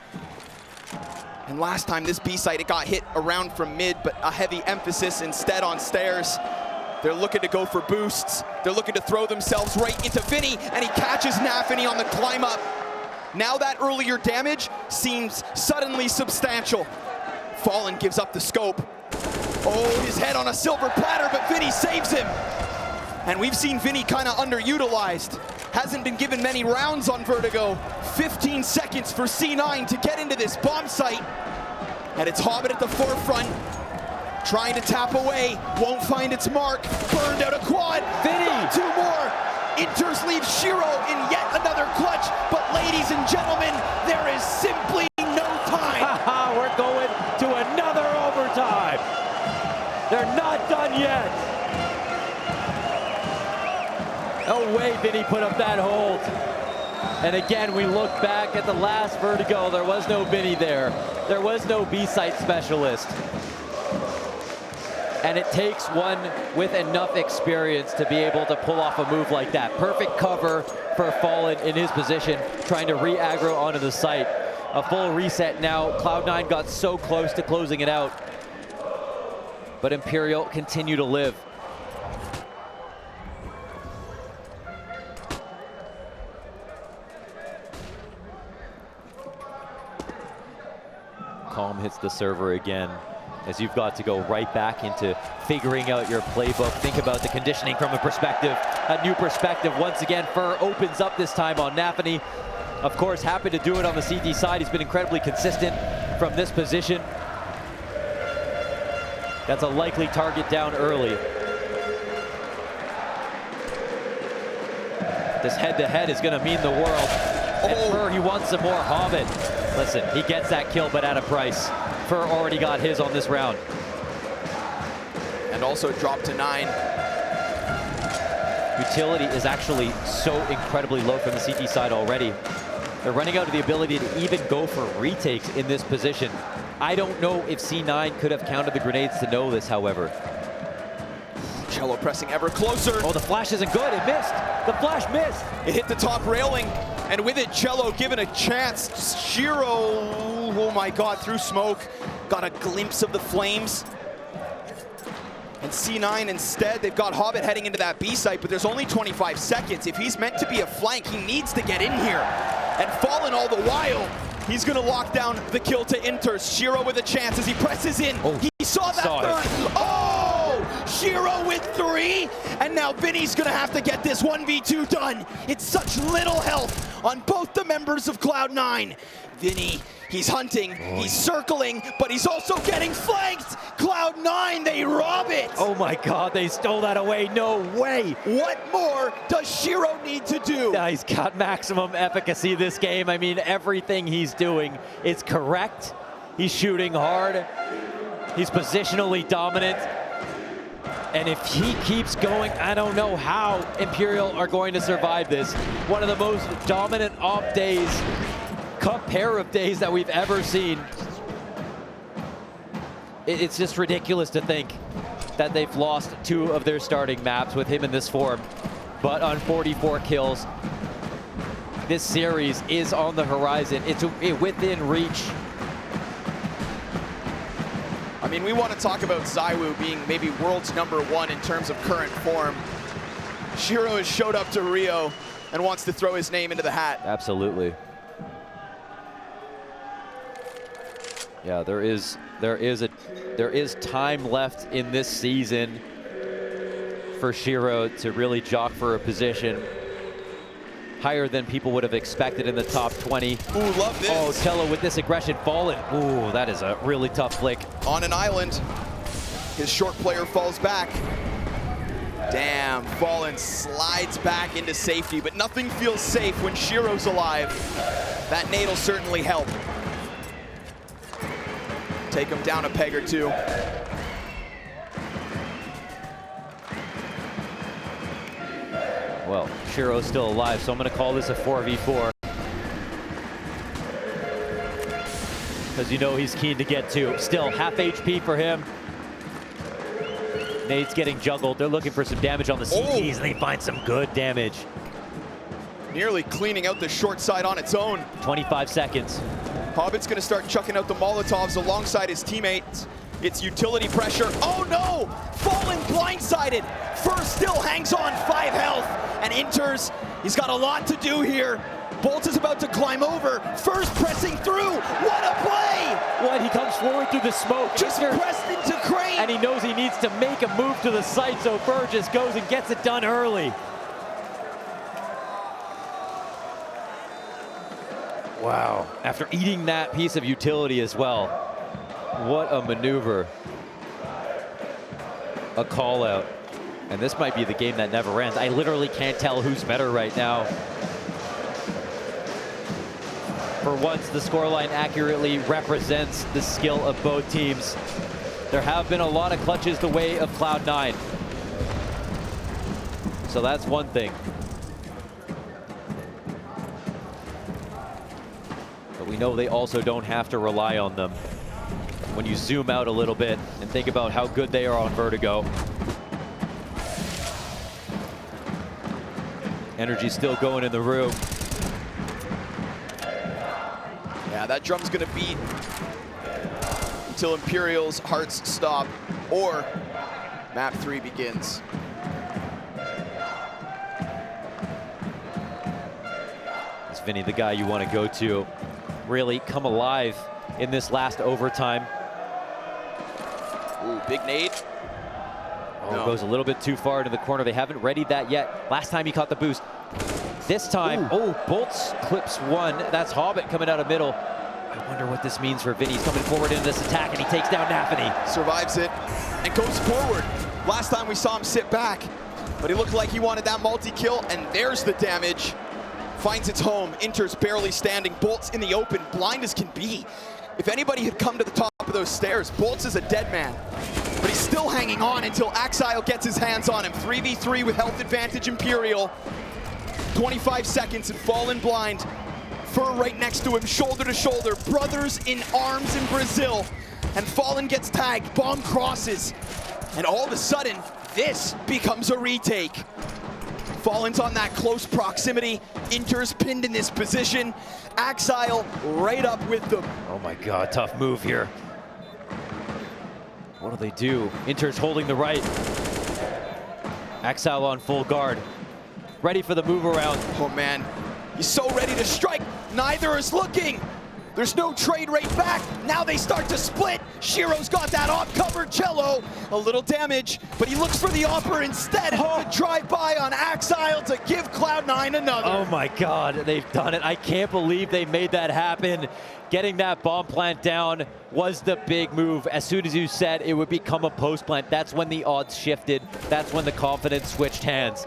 And last time this B site, it got hit around from mid, but a heavy emphasis instead on stairs. They're looking to go for boosts. They're looking to throw themselves right into VINI, and he catches Nafany on the climb up. Now that earlier damage seems suddenly substantial. Fallen gives up the scope. Oh, his head on a silver platter, but VINI saves him. And we've seen VINI kind of underutilized. Hasn't been given many rounds on Vertigo. 15 seconds for C9 to get into this bomb site. And it's Hobbit at the forefront, trying to tap away. Won't find its mark. Burned out a quad. VINI! 2 more. Inters leaves Shiro in yet another clutch. But ladies and gentlemen, there is simply no time. We're going to another overtime. They're not done yet. No way VINI put up that hold. And again, we look back at the last Vertigo. There was no VINI there. There was no B-site specialist. And it takes one with enough experience to be able to pull off a move like that. Perfect cover for Fallen in his position, trying to re-aggro onto the site. A full reset now. Cloud9 got so close to closing it out. But Imperial continue to live. Calm hits the server again, as you've got to go right back into figuring out your playbook. Think about the conditioning from a perspective, a new perspective. Once again, Fur opens up this time on Nafany. Of course, happy to do it on the CT side. He's been incredibly consistent from this position. That's a likely target down early. This head-to-head is going to mean the world. And Fur, he wants some more Hobbit. Listen, he gets that kill, but at a price. Fur already got his on this round. And also dropped to 9. Utility is actually so incredibly low from the CT side already. They're running out of the ability to even go for retakes in this position. I don't know if C9 could have counted the grenades to know this, however. Cello pressing ever closer. Oh, the flash isn't good. It missed. The flash missed. It hit the top railing, and with it, Cello given a chance. Shiro, oh my God, through smoke, got a glimpse of the flames. And C9 instead, they've got Hobbit heading into that B site, but there's only 25 seconds. If he's meant to be a flank, he needs to get in here. And Fallen all the while He's gonna lock down the kill to Inter. Shiro with a chance as he presses in. Oh, He saw that third. Oh! Shiro with 3, and now VINI's gonna have to get this 1v2 done. It's such little health on both the members of Cloud9. VINI, he's hunting, he's circling, but he's also getting flanked. Cloud9, they rob it. Oh my God, they stole that away. No way. What more does Shiro need to do? Yeah, he's got maximum efficacy this game. I mean, everything he's doing is correct. He's shooting hard. He's positionally dominant. And if he keeps going, I don't know how Imperial are going to survive this. One of the most dominant op days, pair of days that we've ever seen. It's just ridiculous to think that they've lost 2 of their starting maps with him in this form. But on 44 kills, this series is on the horizon. It's within reach. I mean, we want to talk about ZywOo being maybe world's #1 in terms of current form. Shiro has showed up to Rio and wants to throw his name into the hat. Absolutely. Yeah, there is time left in this season for Shiro to really jock for a position higher than people would have expected in the top 20. Ooh, love this. Oh, Cello with this aggression fallen. Ooh, that is a really tough flick. On an island, his short player falls back. Damn, Fallen slides back into safety, but nothing feels safe when Shiro's alive. That nade'll certainly help. Take him down a peg or 2. Well, Shiro's still alive, so I'm going to call this a 4v4. Because you know he's keen to get 2. Still, half HP for him. Nade's getting juggled. They're looking for some damage on the CTs, and they find some good damage. Nearly cleaning out the short side on its own. 25 seconds. Hobbit's gonna start chucking out the Molotovs alongside his teammates. It's utility pressure. Oh no! Fallen blindsided. First still hangs on, 5 health. And Inter's, he's got a lot to do here. Bolt is about to climb over. First pressing through. What a play! What? He comes forward through the smoke. Just pressed into Crane. And he knows he needs to make a move to the site, so Burgess goes and gets it done early. Wow. After eating that piece of utility as well. What a maneuver. A call out. And this might be the game that never ends. I literally can't tell who's better right now. For once, the scoreline accurately represents the skill of both teams. There have been a lot of clutches the way of Cloud9. So that's one thing. But we know they also don't have to rely on them. When you zoom out a little bit and think about how good they are on Vertigo. Energy still going in the room. Yeah, that drum's gonna beat until Imperial's hearts stop or map 3 begins. Is VINI the guy you want to go to? Really come alive in this last overtime. Ooh, big nade. Oh, no. Goes a little bit too far into the corner. They haven't readied that yet. Last time he caught the boost. This time, Bolts clips 1. That's Hobbit coming out of middle. I wonder what this means for VINI. He's coming forward into this attack, and he takes down Nafany. Survives it and goes forward. Last time we saw him sit back, but he looked like he wanted that multi-kill, and there's the damage. Finds its home. Inter's barely standing. Bolts in the open, blind as can be. If anybody had come to the top of those stairs, Bolts is a dead man. But he's still hanging on until Axile gets his hands on him. 3v3 with health advantage Imperial. 25 seconds and Fallen blind. Fur right next to him, shoulder to shoulder. Brothers in arms in Brazil. And Fallen gets tagged, bomb crosses. And all of a sudden, this becomes a retake. Fallen's on that close proximity. Inter's pinned in this position. Axile right up with them. Oh my God, tough move here. What do they do? Inter's holding the right. Axile on full guard. Ready for the move around. Oh man, he's so ready to strike. Neither is looking. There's no trade rate back. Now they start to split. Shiro's got that off cover. Cello, a little damage, but he looks for the offer instead. To drive by on Axile to give Cloud9 another. Oh my God, they've done it. I can't believe they made that happen. Getting that bomb plant down was the big move. As soon as you said it would become a post plant, that's when the odds shifted. That's when the confidence switched hands.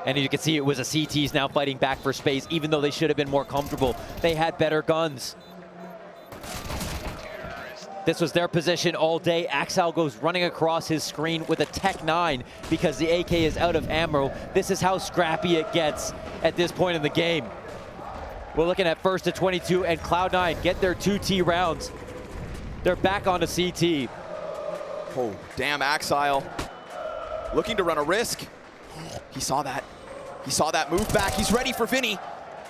And you can see it was a CTs now fighting back for space, even though they should have been more comfortable. They had better guns. This was their position all day. Axile goes running across his screen with a Tech 9 because the AK is out of ammo. This is how scrappy it gets at this point in the game. We're looking at first to 22, and Cloud9 get their 2T rounds. They're back onto CT. Oh, damn, Axile. Looking to run a risk. He saw that. He saw that move back. He's ready for VINI,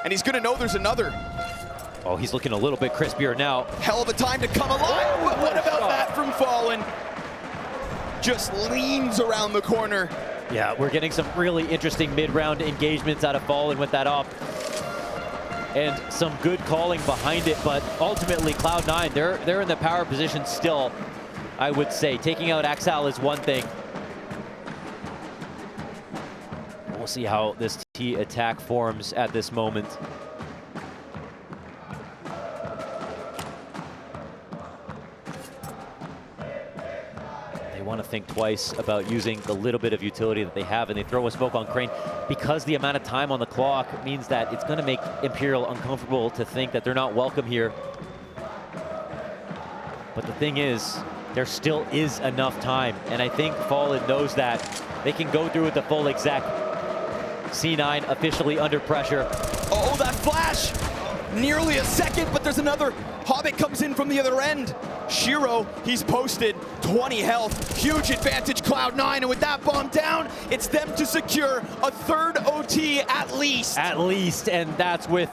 and he's gonna know there's another. Oh, he's looking a little bit crispier now. Hell of a time to come alive, but what about that from Fallen? Just leans around the corner. Yeah, we're getting some really interesting mid-round engagements out of Fallen with that op. And some good calling behind it, but ultimately Cloud9, they're in the power position still, I would say. Taking out Axile is one thing. We'll see how this T attack forms at this moment. Want to think twice about using the little bit of utility that they have, and they throw a smoke on Crane because the amount of time on the clock means that it's going to make Imperial uncomfortable to think that they're not welcome here. But the thing is, there still is enough time, and I think Fallen knows that. They can go through with the full exec. C9 officially under pressure. Oh, that flash! Nearly a second, but there's another. Hobbit comes in from the other end. Shiro, he's posted 20 health. Huge advantage, Cloud9, and with that bomb down, it's them to secure a third OT at least. At least, and that's with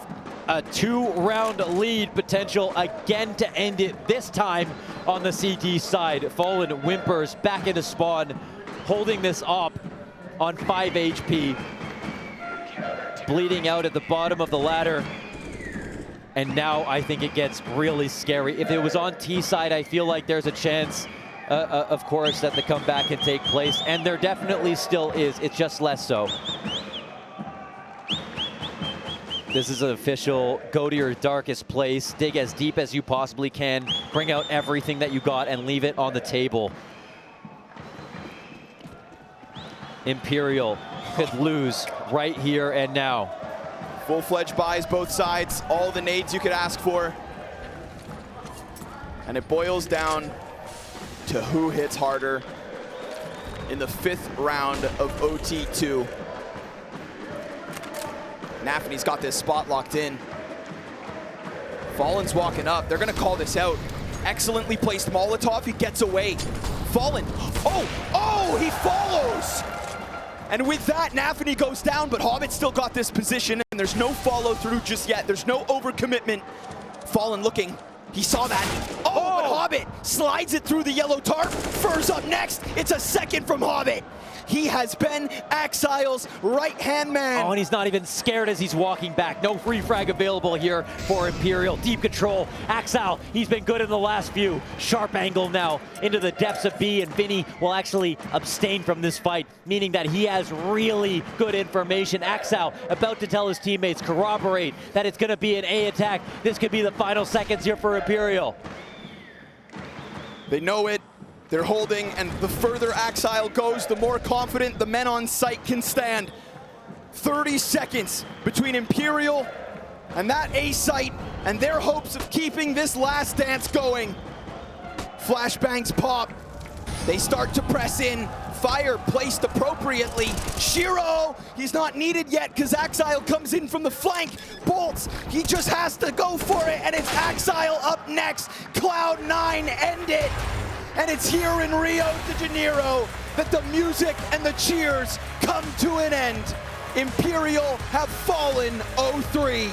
a 2-round lead potential again to end it, this time on the CT side. Fallen whimpers back into spawn, holding this op on 5 HP. Bleeding out at the bottom of the ladder. And now I think it gets really scary. If it was on T side, I feel like there's a chance, of course, that the comeback can take place. And there definitely still is. It's just less so. This is an official go to your darkest place, dig as deep as you possibly can, bring out everything that you got and leave it on the table. Imperial could lose right here and now. Full-fledged buys both sides, all the nades you could ask for. And it boils down to who hits harder in the 5th round of OT2. Nafany's got this spot locked in. Fallen's walking up. They're gonna call this out. Excellently placed Molotov, he gets away. Fallen, oh, he follows! And with that, Nafany goes down, but Hobbit still got this position, and there's no follow-through just yet. There's no overcommitment. Fallen looking. He saw that. Oh, but Hobbit slides it through the yellow tarp. Fur's up next. It's a second from Hobbit. He has been Axile's right-hand man. Oh, and he's not even scared as he's walking back. No free frag available here for Imperial. Deep control. Axile, he's been good in the last few. Sharp angle now into the depths of B, and VINI will actually abstain from this fight, meaning that he has really good information. Axile about to tell his teammates, corroborate that it's going to be an A attack. This could be the final seconds here for Imperial. They know it. They're holding, and the further Axile goes, the more confident the men on site can stand. 30 seconds between Imperial and that A site and their hopes of keeping this last dance going. Flashbangs pop. They start to press in. Fire placed appropriately. Shiro, he's not needed yet because Axile comes in from the flank. Bolts, he just has to go for it, and it's Axile up next. Cloud9 end it. And it's here in Rio de Janeiro that the music and the cheers come to an end. Imperial have fallen 0-3.